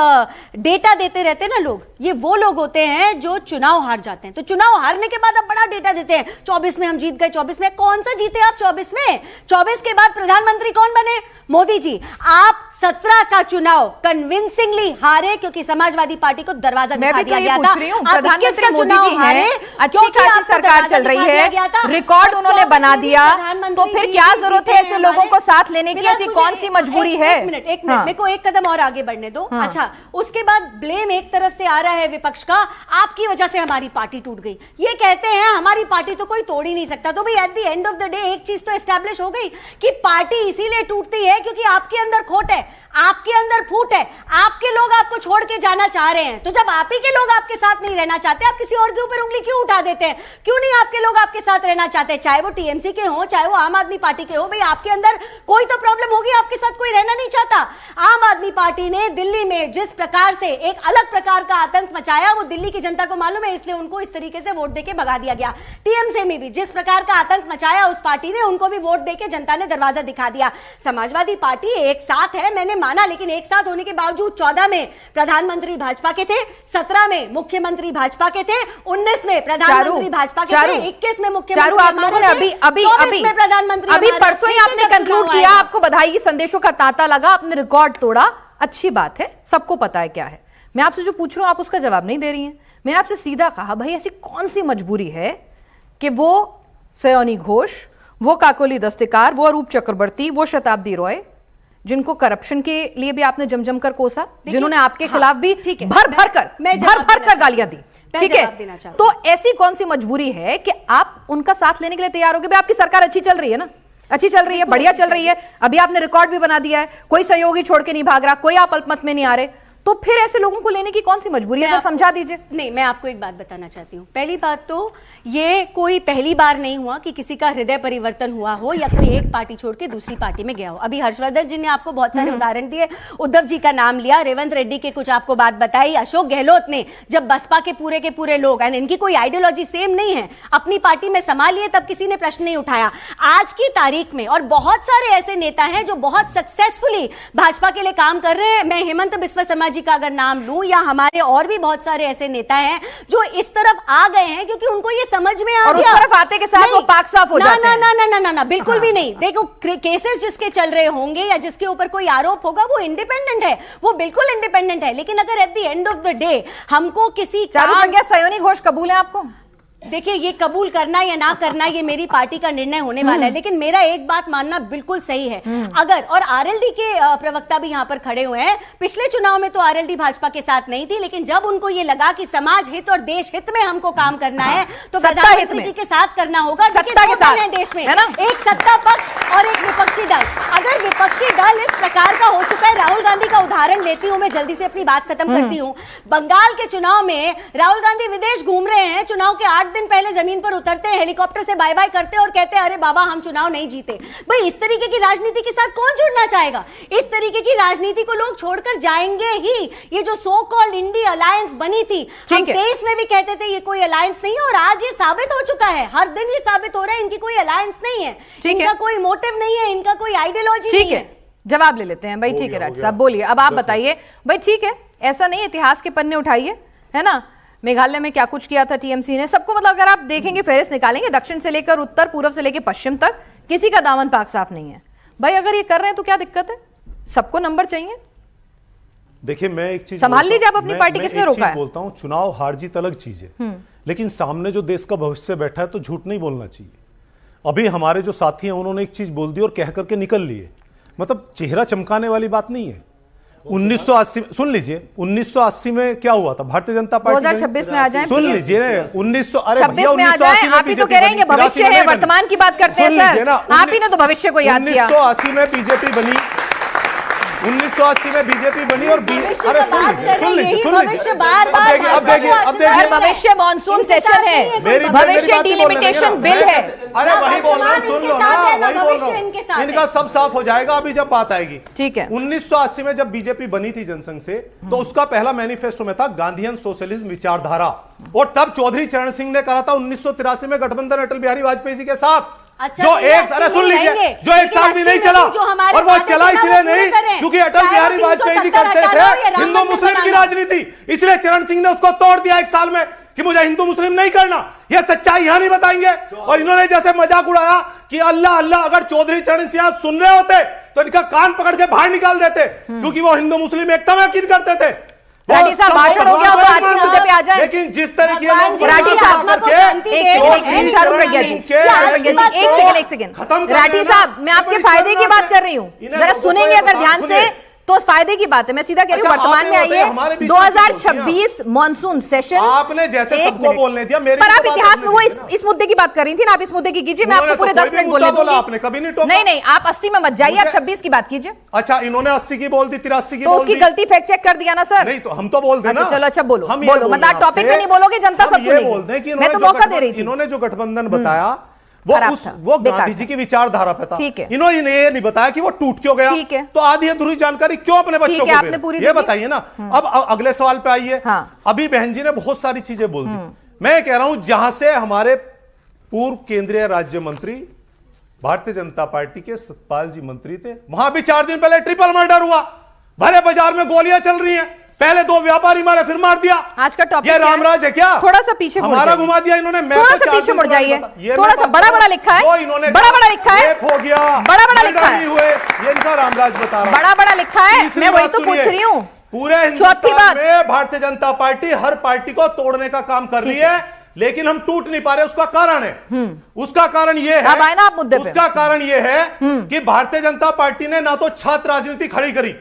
डेटा देते रहते हैं ना लोग, ये वो लोग होते हैं जो चुनाव हार जाते हैं। तो चुनाव हारने के बाद अब बड़ा डेटा देते हैं, 24 में हम जीत गए। 24 में कौन सा जीते आप? 24 में 24 के बाद प्रधानमंत्री कौन बने? मोदी जी। आप 17 का चुनाव कन्विंसिंगली हारे क्योंकि समाजवादी पार्टी को दरवाजा दिखा दिया गया था। प्रधानमंत्री मोदी जी हैं, अच्छी खासी सरकार चल रही है, रिकॉर्ड उन्होंने बना दिया, तो फिर क्या जरूरत है ऐसे लोगों को साथ लेने की? ऐसी कौन सी मजबूरी है? एक मिनट मेरे को एक कदम और आगे बढ़ने दो। अच्छा, उसके बाद ब्लेम एक तरफ से आ रहा है विपक्ष का, आपकी वजह से हमारी पार्टी टूट गई। ये कहते हैं हमारी पार्टी तो कोई तोड़ ही नहीं सकता। तो भाई eight the end of the day एक चीज तो एस्टैब्लिश हो गई कि पार्टी इसीलिए टूटती है क्योंकि आपके अंदर खोट है, आपके अंदर फूट है, आपके लोग आपको छोड़ के जाना चाह रहे हैं। तो जब आप ही के लोग आपके साथ नहीं रहना चाहते, आप किसी और के ऊपर उंगली क्यों उठा देते हैं? क्यों नहीं आपके लोग आपके साथ रहना चाहते? चाहे वो टीएमसी के हो, चाहे वो आम आदमी पार्टी के हो, भाई आपके अंदर कोई तो प्रॉब्लम होगी, आपके साथ कोई रहना नहीं चाहता। आम आदमी पार्टी ने दिल्ली में जिस प्रकार से एक अलग प्रकार का आतंक मचाया, वो दिल्ली की जनता को मालूम है, इसलिए उनको इस तरीके से वोट देके भगा दिया गया। टीएमसी में भी जिस प्रकार का आतंक मचाया उस पार्टी ने, उनको भी वोट देके जनता ने दरवाजा दिखा दिया। समाजवादी पार्टी एक साथ है, मैंने माना, लेकिन एक साथ होने के बावजूद 14 में प्रधानमंत्री भाजपा के थे, 17 में मुख्यमंत्री भाजपा के थे, 19 में प्रधानमंत्री भाजपा के थे, 21 में मुख्यमंत्री आप लोगों ने अभी परसों ही आपने कंक्लूड किया, आपको बधाई की संदेशों का तांता लगा, आपने रिकॉर्ड तोड़ा, अच्छी बात है, सबको पता है क्या है। मैं आपसे जो पूछ रहा हूं आप उसका जवाब नहीं दे रही हैं। मैंने आपसे सीधा कहा भाई ऐसी कौन सी मजबूरी है कि वो सयोनी घोष, वो काकोली दस्तकार, वो अरूप चक्रवर्ती, वो शताब्दी रॉय, जिनको करप्शन के लिए भी आपने जमजम कर कोसा, जिन्होंने आपके खिलाफ भी भर भर कर गालियां दी, ठीक है, तो ऐसी कौन सी मजबूरी है कि आप उनका साथ लेने के लिए तैयार हो गए? आपकी सरकार अच्छी चल रही है ना, अच्छी चल रही है, बढ़िया चल रही है, अभी आपने रिकॉर्ड भी बना दिया है, कोई सहयोगी छोड़ के नहीं भाग रहा, कोई आप अल्पमत में नहीं आ रहे, तो फिर ऐसे लोगों को लेने की कौन सी मजबूरी है? समझा दीजिए। नहीं, मैं आपको एक बात बताना चाहती हूँ। पहली बात तो ये कोई पहली बार नहीं हुआ कि किसी का हृदय परिवर्तन हुआ हो या कोई एक पार्टी छोड़ के दूसरी पार्टी में गया हो। अभी हर्षवर्धन जी ने आपको बहुत सारे उदाहरण दिए, उद्धव जी का नाम लिया, रेवंत रेड्डी के कुछ आपको बात बताई, अशोक गहलोत ने जब बसपा के पूरे लोग, एंड इनकी कोई आइडियोलॉजी सेम नहीं है, अपनी पार्टी में संभालिए, तब किसी ने प्रश्न नहीं उठाया। आज की तारीख में और बहुत सारे ऐसे नेता हैं जो बहुत सक्सेसफुली भाजपा के लिए काम कर रहे हैं। मैं हेमंत बिस्वा शर्मा जी का अगर नाम लूं, या हमारे और भी बहुत सारे ऐसे नेता हैं जो इस तरफ आ गए हैं क्योंकि उनको ये समझ में आ और गया। उस तरफ आते के साथ वो पाक साफ हो जाते हैं। ना, बिल्कुल भी नहीं। देखो, केसेस जिसके चल रहे होंगे या जिसके ऊपर कोई आरोप होगा वो इंडिपेंडेंट है, वो बिल्कुल इंडिपेंडेंट है, लेकिन अगर eight the end of the day हमको किसी सयोनी घोष कबूल है आपको? देखिए, ये कबूल करना या ना करना ये मेरी पार्टी का निर्णय होने वाला है, लेकिन मेरा एक बात मानना बिल्कुल सही है। अगर, और आरएलडी के प्रवक्ता भी यहाँ पर खड़े हुए हैं, पिछले चुनाव में तो आरएलडी भाजपा के साथ नहीं थी, लेकिन जब उनको ये लगा कि समाज हित और देश हित में हमको काम करना है तो प्रधानमंत्री जी के साथ करना होगा। सत्ता के साथ है देश में, है ना, एक सत्ता पक्ष और एक विपक्षी दल। अगर विपक्षी दल इस प्रकार का हो चुका है, राहुल गांधी का उदाहरण लेती हूँ मैं, जल्दी से अपनी बात खत्म करती हूँ। बंगाल के चुनाव में राहुल गांधी विदेश घूम रहे हैं, चुनाव के 8 दिन पहले जमीन पर उतरते हैं, हेलीकॉप्टर से बाय बाय करते हैं और कहते हैं अरे बाबा हम चुनाव नहीं जीते। भाई, इस तरीके की राजनीति के साथ कौन जुड़ना चाहेगा? इस तरीके की राजनीति को लोग छोड़कर जाएंगे ही। ये जो सो कॉल्ड इंडिया अलायंस बनी थी, हम 23 में भी कहते थे ये कोई अलायंस नहीं है, और आज ये साबित हो चुका है, हर दिन ये साबित हो रहा है इनकी कोई अलायंस नहीं है, इनका कोई मोटिव नहीं है, इनका कोई आइडियोलॉजी नहीं है। जवाब ले लेते हैं भाई। ठीक है राज साहब, बोलिए, अब आप बताइए भाई। ठीक है, ऐसा नहीं, इतिहास के पन्ने उठाइए, है ना, मेघालय में क्या कुछ किया था टीएमसी ने, सबको, मतलब अगर आप देखेंगे, फेरिस्त निकालेंगे, दक्षिण से लेकर उत्तर, पूर्व से लेकर पश्चिम तक, किसी का दामन पाक साफ नहीं है। भाई अगर ये कर रहे हैं तो क्या दिक्कत है? सबको नंबर चाहिए। देखिए, मैं एक चीज संभाल लीजिए आप अपनी पार्टी, किसने रोका है? बोलता हूं, चुनाव हार जीत अलग चीज है, लेकिन सामने जो देश का भविष्य बैठा है तो झूठ नहीं बोलना चाहिए। अभी हमारे जो साथी हैं उन्होंने एक चीज बोल दी और कह करके निकल लिए, मतलब चेहरा चमकाने वाली बात नहीं है। 1980 सुन लीजिए, 1980 में क्या हुआ था? भारतीय जनता पार्टी 2026 में आ जाए, सुन लीजिए, 1926 में आ जाए। आप ही तो कह रहे हैं भविष्य है, वर्तमान की बात करते हैं सर, आप ही ने तो भविष्य को याद किया। 1980 में बीजेपी बनी, 1980 में बीजेपी बनी और अरे सुन लीजिए, अब देखिए भविष्य मानसून सेशन है, भविष्य डिलिमिटेशन बिल है। अरे वही बोल रहा हूँ, सुन लो ना, वही बोल रहा हूँ, इनका सब साफ हो जाएगा अभी जब बात आएगी। ठीक है, 1980 में जब बीजेपी बनी थी जनसंघ से, तो उसका पहला मैनिफेस्टो में था गांधीयन सोशलिज्म विचारधारा, और तब चौधरी चरण सिंह ने करा था 1983 में गठबंधन अटल बिहारी वाजपेयी जी के साथ। अच्छा, जो एक, अरे सुन लीजिए, जो एक साल भी नहीं चला, और वो चला इसलिए नहीं क्योंकि अटल बिहारी वाजपेयी जी करते थे हिंदू मुस्लिम की राजनीति, इसलिए चरण सिंह ने उसको तोड़ दिया एक साल में कि मुझे हिंदू मुस्लिम नहीं करना। ये सच्चाई यहां नहीं बताएंगे, और इन्होंने जैसे मजाक उड़ाया कि अल्लाह अल्लाह, अगर चौधरी चरण सिंह सुन रहे होते तो इनका कान पकड़ के बाहर निकाल देते, क्योंकि वो हिंदू मुस्लिम एकता में यकीन करते थे। राठी साहब भाषण हो गया तो आज के मुद्दे पे आ जाए। लेकिन जिस तरह की राठी साहब एक सेकंड राठी साहब, मैं आपके फायदे की बात कर रही हूँ, जरा सुनेंगे अगर ध्यान से तो फायदे की बात है। मैं सीधा कह रही हूँ, वर्तमान में आइए 2026 मॉनसून सेशन, आपने जैसे सबको बोलने दिया, पर आप इतिहास में वो इस मुद्दे की बात कर रही थी ना, आप इस मुद्दे की कीजिए, मैं आपको पूरे 10 मिनट बोलने दूंगी। आपने कभी नहीं टोका। नहीं, आप 80 में मत जाइए, आप 26 की बात कीजिए। अच्छा, इन्होंने 80 की बोल दी, 83 की तो उसकी गलती फैक्ट चेक कर दिया ना सर? नहीं तो हम तो बोल देना। चलो अच्छा बोलो, मतलब आप टॉपिक पे नहीं बोलोगे, जनता सब सुनेगी, मैं तो मौका दे रही थी। इन्होंने जो गठबंधन बताया वो गांधी जी की विचारधारा पे था। इन्होंने ये नहीं बताया कि वो टूट क्यों गया। तो आधी अधूरी जानकारी क्यों अपने बच्चों को ये बताइए ना। अब अगले सवाल पे आइए। अभी बहन जी ने बहुत सारी चीजें बोल दी। मैं कह रहा हूं, जहां से हमारे पूर्व केंद्रीय राज्य मंत्री भारतीय जनता पार्टी के सतपाल जी मंत्री थे, वहां भी 4 दिन पहले ट्रिपल मर्डर हुआ, भरे बाजार में गोलियां चल रही हैं, पहले 2 व्यापारी मारे, फिर मार दिया। आज का टॉपिक ये रामराज है क्या? थोड़ा सा पीछे हमारा घुमा दिया इन्होंने। थोड़ा सा पीछे मुड़ जाइए, थोड़ा सा बड़ा लिखा है, बड़ा लिखा है, हो गया, बड़ा लिखा है, ये इनका रामराज बता रहा है, बड़ा लिखा है। मैं वही तो पूछ रही हूँ। पूरे हिंदुस्तान में भारतीय जनता पार्टी हर पार्टी को तोड़ने का काम कर रही है, लेकिन हम टूट नहीं पा रहे। उसका कारण है, उसका कारण यह है, अब आए ना आप मुद्दे पे। उसका कारण यह है कि भारतीय जनता पार्टी ने ना तो छात्र राजनीति खड़ी करी,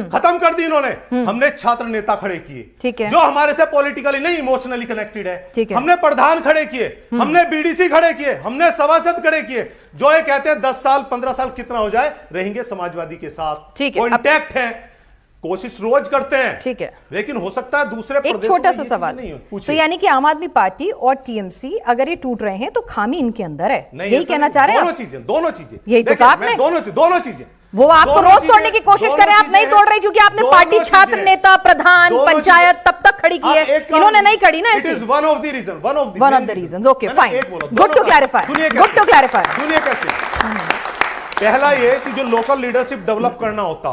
खत्म कर दी इन्होंने, हमने छात्र नेता खड़े किए जो हमारे से पॉलिटिकली नहीं इमोशनली कनेक्टेड है। हमने प्रधान खड़े किए, हमने बीडीसी खड़े किए, हमने सभासद खड़े किए, जो ये कहते हैं 10 साल 15 साल कितना हो जाए रहेंगे समाजवादी के साथ, वो इंटैक्ट है। कोशिश रोज करते हैं, ठीक है, लेकिन हो सकता है दूसरे एक छोटा सा सवाल, तो यानी कि आम आदमी पार्टी और टीएमसी अगर ये टूट रहे हैं तो खामी इनके अंदर है, यही कहना चाह रहे हैं? दोनों चीजें यही तो कहा आपने, दोनों चीजें। वो आपको रोज तोड़ने की कोशिश कर रहे हैं, आप नहीं तोड़ रहे क्योंकि आपने पार्टी, छात्र नेता, प्रधान, पंचायत तब तक खड़ी की है, इन्होंने नहीं खड़ी ना। ऐसे one of the reason. Okay fine, good to clarify. सुनिए कैसे। पहला ये कि जो लोकल लीडरशिप डेवलप करना होता,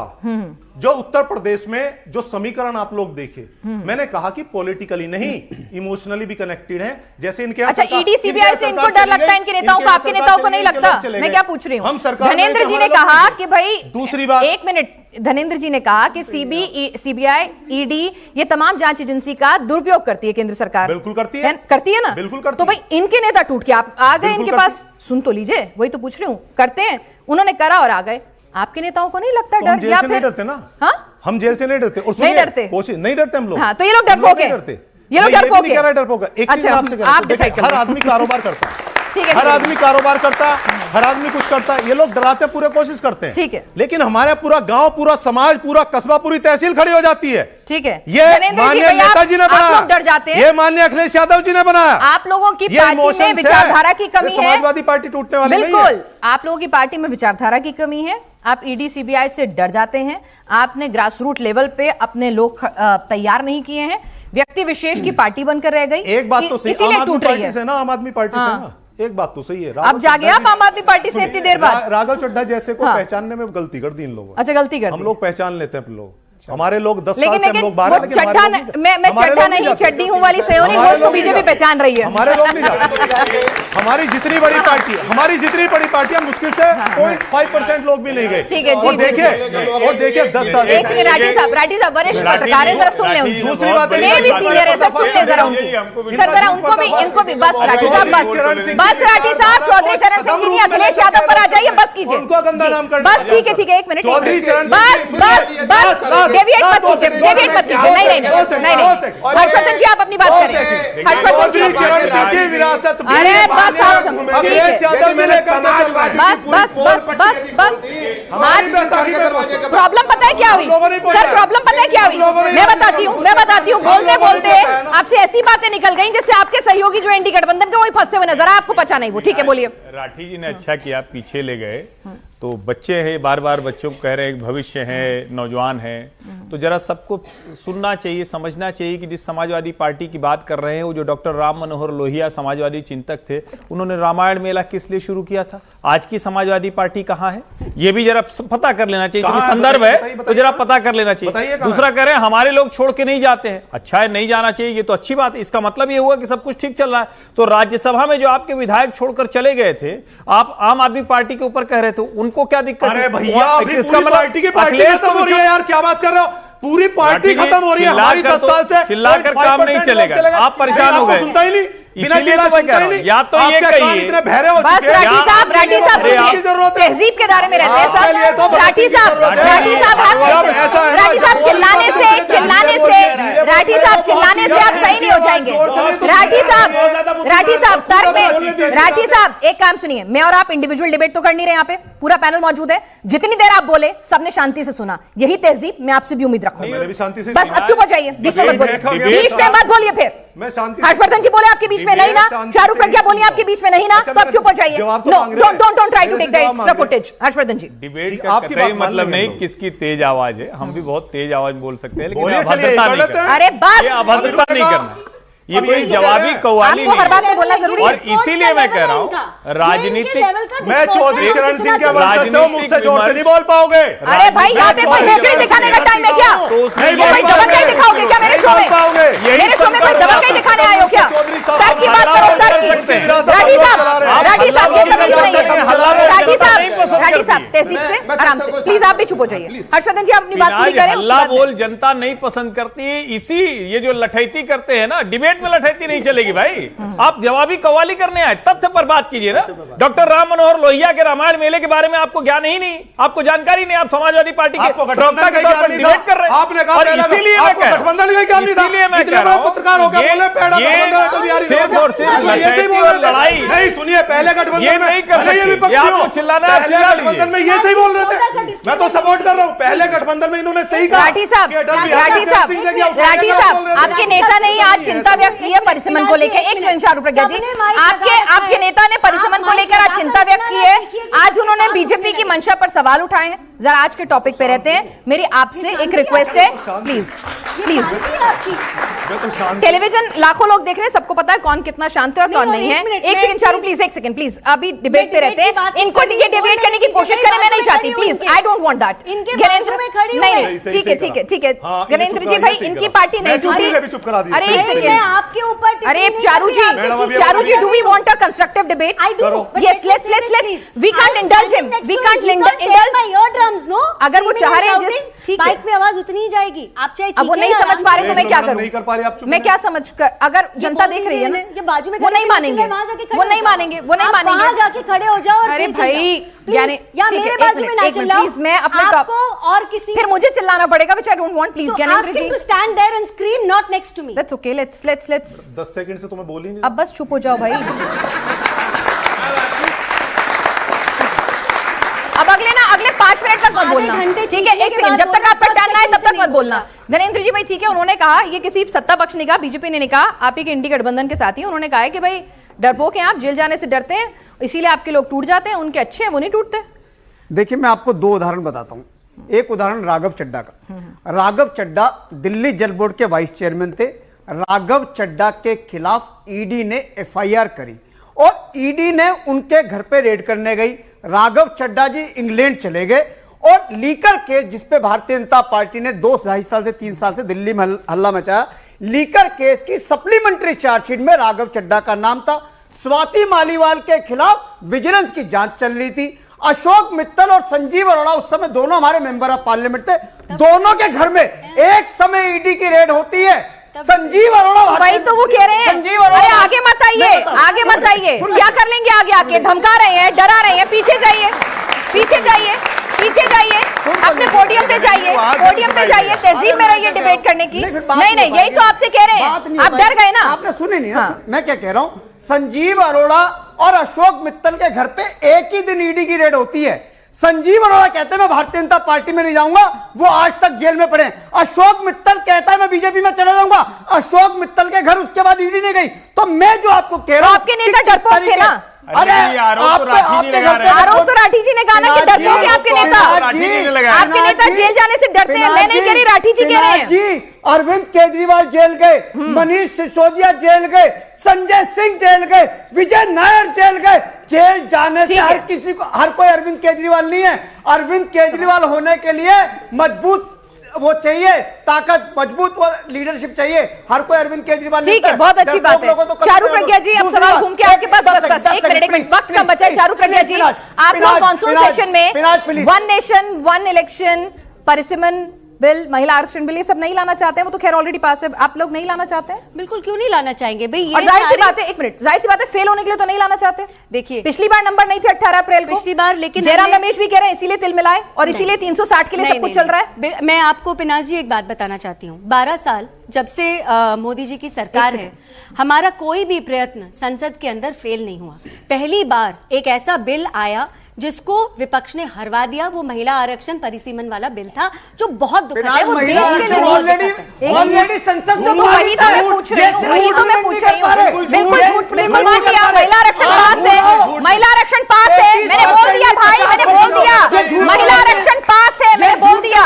जो उत्तर प्रदेश में जो समीकरण आप लोग देखे, मैंने कहा कि पॉलिटिकली नहीं इमोशनली भी कनेक्टेड है। जैसे इनके अच्छा, ईडी सीबीआई से इनको डर लगता है, इनके नेताओं को, आपके नेताओं को नहीं लगता? मैं क्या पूछ रही हूँ, धनेंद्र जी ने कहा कि भाई, दूसरी बात, एक मिनट, धनेंद्र जी ने कहा कि सीबीआई, ईडी, ये तमाम जांच एजेंसी का दुरुपयोग करती है केंद्र सरकार। बिल्कुल करती है ना, बिल्कुल करती है। तो भाई इनके नेता टूट के आप आ गए इनके पास, सुन तो लीजिए, वही तो पूछ रही हूँ। करते हैं, उन्होंने करा और आ गए, आपके नेताओं को नहीं लगता डर? या फिर डरते ना, हाँ, हम जेल से नहीं डरते, और नहीं डरते, कोशिश नहीं डरते हम लोग। हाँ, तो ये लोग डरपोक है, ये लोग डरपोक है। एक चीज आपसे कह रहा हूं, हर आदमी कारोबार करता है, हर आदमी कारोबार करता है, हर आदमी कुछ करता है, ये लोग डराते पूरे कोशिश करते हैं, ठीक है, लेकिन हमारे पूरा गांव, पूरा समाज, पूरा कस्बा, पूरी तहसील खड़ी हो जाती है। ठीक है, ये माननीय नेताजी ने बनाया, डर जाते हैं, ये माननीय अखिलेश यादव जी ने बनाया। आप लोगों की पार्टी में विचारधारा की कमी है, समाजवादी पार्टी टूटने वाली नहीं है। बिल्कुल, आप लोगों की पार्टी में विचारधारा की कमी है, आप ईडी सीबीआई से डर जाते हैं, आपने ग्रास रूट लेवल पे अपने लोग तैयार नहीं किए हैं, व्यक्ति विशेष की पार्टी बनकर रह गई। एक बात तो सही, इसीलिए टूट रही है ना, आम आदमी पार्टी से ना, एक बात तो सही है। अब जागे आप आम आदमी पार्टी से इतनी देर बाद? राघव चड्ढा जैसे को पहचानने में गलती कर दी इन लोगों। अच्छा, गलती कर दी, हम लोग पहचान लेते हैं लोग, हमारे लोग 10 साल से हम लोग बाहर, मैं चड्ढा नहीं, चड्डी हूं वाली सयोनी घोष को बीजेपी पहचान रही है। हमारे लोग नहीं जाते। हमारी जितनी बड़ी पार्टी, हमारी जितनी बड़ी पार्टियां मुश्किल से 0.5% लोग भी नहीं गए। ठीक है, और देखिए 10 साल। एक मिनट, राठी साहब वरिष्ठ पत्रकार है, जरा सुन ले उनकी। दूसरी बात, मैं भी सीनियर है सर, सुन ले जरा उनकी, सर जरा उनको भी, इनको भी। बस राठी साहब, बस राठी साहब, चौधरी चरण सिंह जी नहीं, अखिलेश यादव पर आ जाइए, बस कीजिए, उनको गंदा नाम कर, बस ठीक है, एक मिनट, बस डेविएट मत कीजिए, नहीं, हर्षवर्धन जी आप अपनी बात करें, हर्षवर्धन जी। अरे बस, प्रॉब्लम पता है क्या हुई सर? प्रॉब्लम पता है क्या हुई? मैं बताती हूँ, बोलते बोलते आपसे ऐसी बातें निकल गई जैसे आपके सहयोगी जो एनडी गठबंधन के वही फंसते हुए नजर आए, आपको पचा नहीं वो। ठीक है, बोलिए। राठी जी ने अच्छा किया, पीछे ले गए। तो बच्चे हैं, बार बार बच्चों को कह रहे हैं भविष्य है, नौजवान है, तो जरा सबको सुनना चाहिए, समझना चाहिए कि जिस समाजवादी पार्टी की बात कर रहे हैं, वो जो डॉक्टर राम मनोहर लोहिया समाजवादी चिंतक थे, उन्होंने रामायण मेला किस लिए शुरू किया था? आज की समाजवादी पार्टी कहाँ है, ये भी जरा पता कर लेना चाहिए, क्योंकि संदर्भ है तो जरा पता कर लेना चाहिए। दूसरा कह रहे हैं हमारे लोग छोड़ के नहीं जाते हैं, अच्छा है, नहीं जाना चाहिए, ये तो अच्छी बात है, इसका मतलब ये हुआ कि सब कुछ ठीक चल रहा है। तो राज्यसभा में जो आपके विधायक छोड़कर चले गए थे, आप आम आदमी पार्टी के ऊपर कह रहे थे, उनको क्या दिक्कत है? अरे भैया अभी इसका पूरी मतलब पार्टी की पार्टी अखिलेश खत्म हो रही है यार, क्या बात कर रहे हो? पूरी पार्टी खत्म हो रही है हमारी 10 साल से। चिल्लाकर काम नहीं चलेगा, आप परेशान हो गए। सुनता ही नहीं, इसीलिए तो मैं कह रहा हूं, या तो ये कहिए इतने बहरे हो बस चुके हैं। राठी साहब तहजीब के दायरे में रहते हैं सब। राठी साहब चिल्लाने से आप सही नहीं हो जाएंगे। राठी साहब तर्क में, राठी साहब एक काम सुनिए, मैं और आप इंडिविजुअल डिबेट तो कर नहीं रहे, यहाँ पे पूरा पैनल मौजूद है, जितनी देर आप बोले सबने शांति से सुना, यही तहजीब मैं आपसे भी उम्मीद रखूंगा। बस अब चुप हो जाइए, बीच में मत बोलिए, फिर हर्षवर्धन जी बोले आपके बीच में नहीं ना, शाहरुख प्रज्ञा बोली आपके बीच में नहीं ना, तो अब चुप हो जाइए। No, don't try to take the extra footage. Harshvardhan ji, debate का कोई मतलब नहीं किसकी तेज आवाज है, हम भी बहुत तेज आवाज बोल सकते हैं, लेकिन अभद्रता नहीं करना। अरे बस, ये अभद्रता नहीं करना, ये कोई जवाबी कव्वाली आपको हर बात में बोलना जरूरी है। और इसीलिए मैं कह रहा हूँ राजनीतिक, मैं चौधरी चरण सिंह के वंशज से हूं, मुझसे जोर से नहीं बोल पाओगे। अरे भाई यहाँ पे कोई हेकड़ी दिखाने का टाइम है क्या? ये भाई दबंगई दिखाओगे क्या मेरे शो में? मेरे शो में कोई दबंगई दिखाने आए हो क्या? तर्क की बात करो, तर्क की। राठी साहब ये तमीज नहीं है। राठी साहब तहसीब से आराम से, प्लीज आप भी चुप हो जाइए। हर्षवर्धन जी आप अपनी बात पूरी करें। हल्ला बोल जनता नहीं पसंद करती है, इसी ये जो लठैती करते हैं ना, डिबेट में लठैती नहीं चलेगी भाई। आप जवाबी कव्वाली करने आए, तथ्य पर बात कीजिए ना। डॉक्टर राम मनोहर लोहिया के रामायण मेले के बारे में आपको ज्ञान ही नहीं, आपको जानकारी नहीं, आप समाजवादी पार्टी के प्रवक्ता के तौर पर डिबेट कर रहे हैं। आपने कहा इसीलिए मैं कह रहा हूं, सिर्फ और सिर्फ लठैती और लड़ाई नहीं। सुनिए, पहले गठबंधन ये नहीं कर सकते, आपको चिल्लाना है, चिल्ला लीजिए। गठबंधन में ये सही बोल रहे थे, मैं तो सपोर्ट कर रहा हूँ। पहले गठबंधन में इन्होंने सही कहा। राठी साहब आपके नेता ने आज चिंता व्यक्त की है परिसमन को लेकर। एक सेकंड शाहरुख प्रज्ञा जी, आपके नेता ने परिसमन को लेकर आज चिंता व्यक्त की है। आज उन्होंने बीजेपी की मंशा पर सवाल उठाए हैं। जरा आज के टॉपिक पे रहते हैं। मेरी आपसे एक रिक्वेस्ट है, प्लीज प्लीज। टेलीविजन लाखों लोग देख रहे हैं, सबको पता है कौन कितना शांत है और कौन नहीं है। एक सेकंड शाहरुख, प्लीज एक सेकंड प्लीज। अभी डिबेट पे रहते हैं, इनको ये डिबेट करने की कोशिश करें, मैं नहीं चाहती, please I don't want that. Gyanendra नहीं, ठीक है ज्ञानेंद्र जी भाई, इनकी पार्टी नहीं टूटी। अरे एक सेकंड, आपके ऊपर। अरे Charu ji, do we want a constructive debate? I do. Yes, let's we can't indulge him, we can't indulge my eardrums. No, अगर वो चाह रहे हैं जिस, ठीक है, माइक पे आवाज उतनी ही जाएगी। आप चाहे अब वो नहीं समझ पा रहे तो मैं क्या करूं? मैं क्या समझ कर, अगर जनता देख रही है ना, ये बाजू में वो नहीं मानेंगे, वो नहीं मानेंगे, वहां जाके खड़े हो जाओ। अरे भाई यानी मेरे बाजू में ना चिल्लाओ प्लीज। मैं अपने आपको और किसी, फिर मुझे चिल्लाना पड़ेगा, which I don't want. Please Gyanendra ji, to stand there and scream not next to me. That's okay, let's 10 second से तुम्हें बोल ही नहीं। अब बस चुप हो जाओ भाई। अब अगले 5 मिनट तक मत बोलना, ठीक है? एक सेकंड, जब तक आपका टर्न आए तब तक मत बोलना। धनेंद्र जी भाई ठीक है, उन्होंने कहा, ये किसी सत्ता पक्ष ने कहा, बीजेपी ने नहीं कहा, आप ही के इंडी गठबंधन के साथी उन्होंने कहा है कि भाई डरपोक हैं आप, जेल जाने से डरते हैं, इसीलिए आपके लोग टूट जाते हैं, उनके अच्छे हैं वो नहीं टूटते। देखिए, मैं आपको 2 उदाहरण बताता हूं। एक उदाहरण राघव चड्ढा का। राघव चड्ढा दिल्ली जल बोर्ड के वाइस चेयरमैन थे। राघव चड्ढा के खिलाफ ईडी ने FIR करी और ईडी ने उनके घर पे रेड करने गई। राघव चड्ढा जी इंग्लैंड चले गए और लीकर केस, जिसपे भारतीय जनता पार्टी ने 2-2.5 साल से 3 साल से दिल्ली में हल्ला मचाया, लीकर केस की सप्लीमेंट्री चार्जशीट में राघव चड्ढा का नाम था। स्वाति मालीवाल के खिलाफ विजिलेंस की जांच चल रही थी। अशोक मित्तल और संजीव अरोड़ा उस समय दोनों हमारे मेंबर ऑफ पार्लियामेंट थे। दोनों के घर में एक समय ईडी की रेड होती है। संजीव अरोड़ा, वही तो वो कह रहे हैं। संजीव अरोड़ा, अरे आगे मत आइए, आगे मत आइए। क्या कर लेंगे आगे आके? धमका रहे हैं, डरा रहे हैं। पीछे जाइए, पीछे जाइए, पीछे जाइए, अपने पोडियम पे जाइए, पोडियम पे जाइए। तहजीब में रहिए डिबेट करने की। नहीं, यही तो आपसे कह रहे हैं, आप डर गए ना। आपने सुनी नहीं ना? मैं क्या कह रहा हूं, संजीव अरोड़ा और अशोक मित्तल के घर पे एक ही दिन ईडी की रेड होती है। संजीव अरोड़ा कहते हैं मैं भारतीय जनता पार्टी में नहीं जाऊंगा, वो आज तक जेल में पड़े। अशोक मित्तल कहता है मैं बीजेपी में चला जाऊंगा, अशोक मित्तल के घर उसके बाद ईडी नहीं गई। तो मैं जो आपको कह रहा हूं, आपके नेता डरपोक थे ना। अरे आरोप तो राठी जी ने कहा ना कि डरपोक है आपके नेता। आपके नेता जेल जाने से डरते हैं। मैं नहीं कह रही, राठी जी कह रहे हैं। जी, अरविंद केजरीवाल जेल गए, मनीष सिसोदिया जेल गए, संजय सिंह जेल गए, विजय नायर जेल गए। जेल जाने से हर किसी को, हर कोई अरविंद केजरीवाल नहीं है। अरविंद केजरीवाल होने के लिए मजबूत वो चाहिए, ताकत, मजबूत लीडरशिप चाहिए। हर कोई अरविंद केजरीवाल ठीक है, बहुत अच्छी बात है। चारू प्रज्ञा जी, अब सवाल घूम के आपके पास बस एक मिनट वक्त कम बचा है। चारू प्रज्ञा जी, आप लोग मानसून सेशन में वन नेशन वन इलेक्शन, परिसीमन बिल, महिला आरक्षण बिल, ये सब नहीं लाना चाहते हैं? वो तो खैर ऑलरेडी पास है, आप लोग नहीं लाना चाहते हैं? बिल्कुल, क्यों नहीं लाना चाहेंगे भाई? और जाहिर सी बात है, एक मिनट, जाहिर सी बात है फेल होने के लिए तो नहीं लाना चाहते। देखिए, पिछली बार नंबर नहीं थे 18 अप्रैल को, पिछली बार, लेकिन जयराम रमेश भी कह रहे हैं इसीलिए तिल मिलाए और इसीलिए 360 के लिए सब कुछ चल रहा है। मैं आपको पिनाज जी एक बात बताना चाहती हूँ, 12 साल जब से मोदी जी की सरकार है, हमारा कोई भी प्रयत्न संसद के अंदर फेल नहीं हुआ। पहली बार एक ऐसा बिल आया जिसको विपक्ष ने हरवा दिया, वो महिला आरक्षण परिसीमन वाला बिल था, जो बहुत दुखद है। वो महिला आरक्षण ऑलरेडी संसद में, वही तो मैं पूछ रही हूँ, बिल्कुल झूठ, बिल्कुल मान लिया, महिला आरक्षण पास है, महिला आरक्षण पास है, मैंने बोल दिया भाई, मैंने बोल दिया, महिला आरक्षण पास है, मैंने बोल दिया,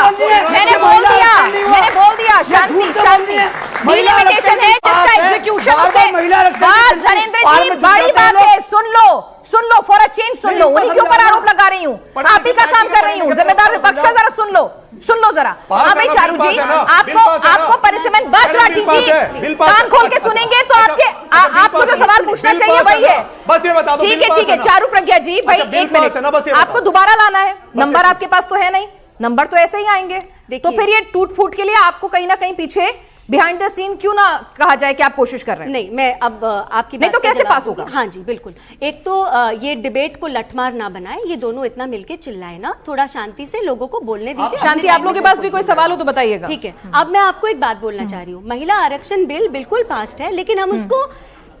मैंने बोल दिया, मैंने बोल दिया। शांति शांति, डिलिमिटेशन है जिसका एग्जीक्यूशन होते। बस धनेंद्र जी, बड़ी बात है, सुन लो फॉर अ चेंज, सुन लो, उन्हीं के ऊपर आरोप लगा रही हूँ, आप ही का काम कर रही हूँ, जिम्मेदार विपक्ष का, जरा सुन लो जरा। हाँ भाई चारू जी, आपको परिसीमन, बस राठी जी कान खोल के सुनेंगे तो आपको जो सवाल पूछना चाहिए वही है। बस ये बता दो। ठीक है चारू प्रज्ञा जी, भाई एक मिनट, आपको दोबारा लाना है, नंबर आपके पास तो है नहीं, नंबर तो ऐसे ही आएंगे, तो फिर ये टूट फूट के लिए आपको कहीं ना कहीं पीछे बिहाइंड द सीन क्यों ना कहा जाए कि आप कोशिश कर रहे हैं? नहीं, मैं अब आपकी नहीं तो कैसे पास होगा? हाँ जी बिल्कुल। एक तो ये डिबेट को लठमार ना बनाए, ये दोनों इतना मिलके चिल्लाए ना, थोड़ा शांति से लोगों को बोलने दीजिए। शांति, आप लोगों के पास भी कोई सवाल हो तो बताइएगा। ठीक है, अब मैं आपको एक बात बोलना चाह रही हूँ, महिला आरक्षण बिल बिल्कुल पास है, लेकिन हम उसको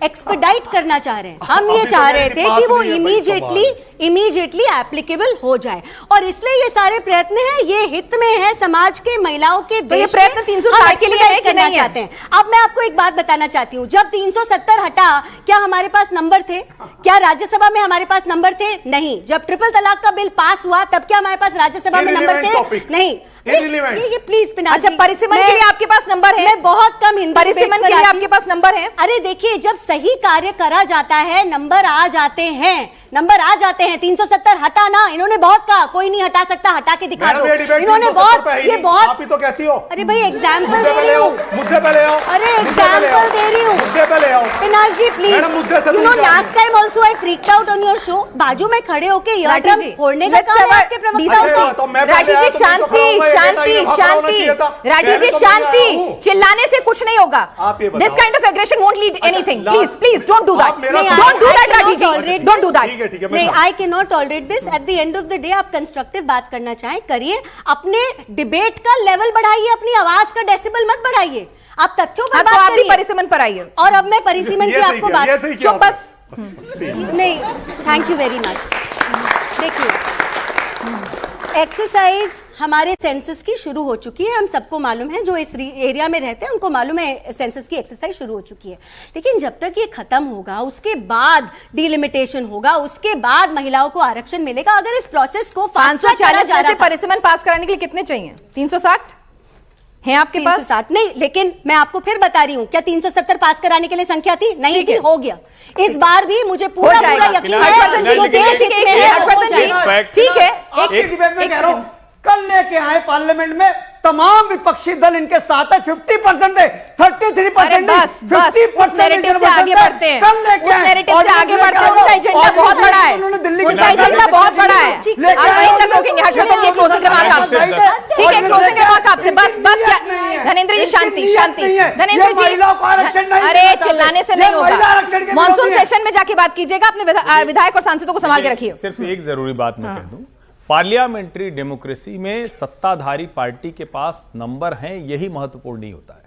एक्सपेडाइट करना चाह रहे हैं। हम ये चाह रहे थे कि वो इमीडिएटली एप्लीकेबल हो जाए, और इसलिए ये सारे प्रयत्न हैं, ये हित में है समाज के, महिलाओं के। तो ये प्रयत्न 360 के लिए है कि नहीं चाहते हैं? अब मैं आपको एक बात बताना चाहती हूँ, जब 370 हटा, क्या हमारे पास नंबर थे? क्या राज्यसभा में हमारे पास नंबर थे? नहीं। जब ट्रिपल तलाक का बिल पास हुआ, तब क्या हमारे पास राज्यसभा में नंबर थे? नहीं। ये प्लीज पिनाज जी, अच्छा, परिसीमन के लिए आपके पास नंबर है? मैं बहुत कम हिंदी परिसीमन के लिए आपके पास नंबर है? अरे देखिए, जब सही कार्य करा जाता है नंबर आ जाते हैं, नंबर आ जाते हैं। 370 हटा ना, इन्होंने बहुत कहा, कोई नहीं हटा सकता, हटा के दिखा दो। इन्होंने बहुत, ये बहुत, आप ही तो कहती हो। अरे भाई एग्जाम्पल दे रही हूँ, मुद्दे पे ले आओ। अरे एग्जाम्पल दे रही हूँ, मुद्दे पे ले आओ। Pinaz ji please, you know last time also I freaked out on your show, बाजू में खड़े होके ईयरड्रम्स फोड़ने का काम है आपके प्रवक्ता। राठी जी शांति शांति शांति, राठी जी शांति, चिल्लाने से कुछ नहीं होगा। This kind of aggression won't lead anything. Please please don't do that, don't do that Rathi ji, don't do that. नहीं, I can not tolerate this. At the end of the day आप कंस्ट्रक्टिव बात करना चाहें करिए, अपने डिबेट का लेवल बढ़ाइए, अपनी आवाज का डेसिबल मत बढ़ाइए, आप तथ्यों पर बात करिए, परिसीमन पर आइए। और अब मैं परिसीमन की आपको बात, चुप बस, नहीं, थैंक यू वेरी मच। देखिए, एक्सरसाइज हमारे सेंसस की शुरू हो चुकी है, हम सबको मालूम है, जो इस एरिया में रहते हैं उनको मालूम है सेंसस की एक्सरसाइज शुरू हो चुकी है। लेकिन जब तक ये खत्म होगा, उसके बाद डिलिमिटेशन होगा, उसके बाद महिलाओं को आरक्षण मिलेगा। अगर इस प्रोसेस को 540 में से परिसीमन पास कराने के लिए कितने चाहिए? 360 है आपके पास? 360 नहीं, लेकिन मैं आपको फिर बता रही हूँ, क्या 370 पास कराने के लिए संख्या थी? नहीं थी, हो गया। इस बार भी मुझे पूरा यकीन है। ठीक है, एक डिबेट में कह रहा हूँ, कल लेके आए पार्लियामेंट में, तमाम विपक्षी दल इनके साथ है, 50% है, 33% नहीं, 50% से आगे बढ़ते हैं, आगे बढ़ते हैं। उनका एजेंडा बहुत बड़ा है, उनका एजेंडा बहुत बड़ा है। आप वहीं तक रोकेंगे? हर्षवर्धन जी क्लोजिंग रिमार्क आपसे, ठीक है, क्लोजिंग रिमार्क आपसे, बस धनेंद्र जी शांति शांति, धनेंद्र जी अरे चिल्लाने से नहीं होगा, मानसून सेशन में जाके बात कीजिएगा, अपने विधायक और सांसदों को संभाल के रखिए। सिर्फ एक जरूरी बात मैं कह दूं, पार्लियामेंट्री डेमोक्रेसी में सत्ताधारी पार्टी के पास नंबर हैं, यही महत्वपूर्ण नहीं होता है।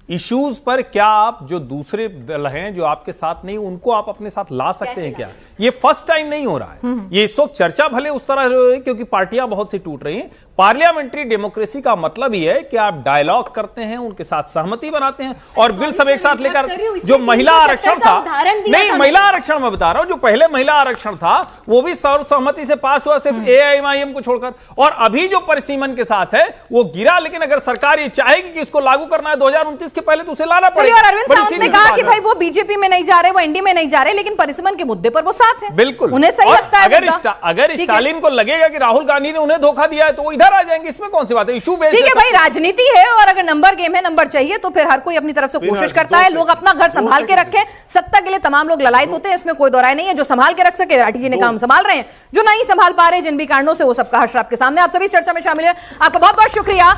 इश्यूज पर क्या आप जो दूसरे दल हैं जो आपके साथ नहीं, उनको आप अपने साथ ला सकते हैं क्या? ये फर्स्ट टाइम नहीं हो रहा है। ये इस वक्त चर्चा भले उस तरह हो रही है क्योंकि पार्टियां बहुत सी टूट रही हैं। पार्लियामेंट्री डेमोक्रेसी का मतलब ही है कि आप डायलॉग करते हैं, उनके साथ सहमति बनाते हैं और बिल सब एक साथ लेकर। जो महिला आरक्षण था, नहीं महिला आरक्षण मैं बता रहा हूं, जो पहले महिला आरक्षण था वो भी सर्वसम्मति से पास हुआ, सिर्फ एआईएमआईएम को छोड़कर। और अभी जो परिसीमन के साथ है वो गिरा, लेकिन अगर सरकार ये चाहेगी कि इसको लागू करना है 2029 के पहले तो उसे लाना पड़ेगा। और अरविंद सावंत ने कहा कि भाई वो बीजेपी में नहीं जा रहे, वो एनडीए में नहीं जा रहे, लेकिन परिसीमन के मुद्दे पर वो साथ है। बिल्कुल, उन्हें सही लगता है। अगर स्टालिन को लगेगा कि राहुल गांधी ने उन्हें धोखा दिया है तो वो इधर इधर आ जाएंगे, इसमें कौन सी बात है? इशू बेस्ड ठीक है भाई, राजनीति है और अगर नंबर गेम है, नंबर चाहिए तो फिर हर कोई अपनी तरफ से कोशिश करता है। लोग अपना घर संभाल के रखें, सत्ता के लिए तमाम लोग ललायत होते हैं, इसमें कोई दो राय नहीं है। जो संभाल के रख सके, राठी जी ने काम संभाल रहे हैं, जो नहीं संभाल पा रहे जिन भी कारणों से, वो सबका हश्र आपके सामने। आप सभी चर्चा में शामिल है, आपका बहुत बहुत शुक्रिया।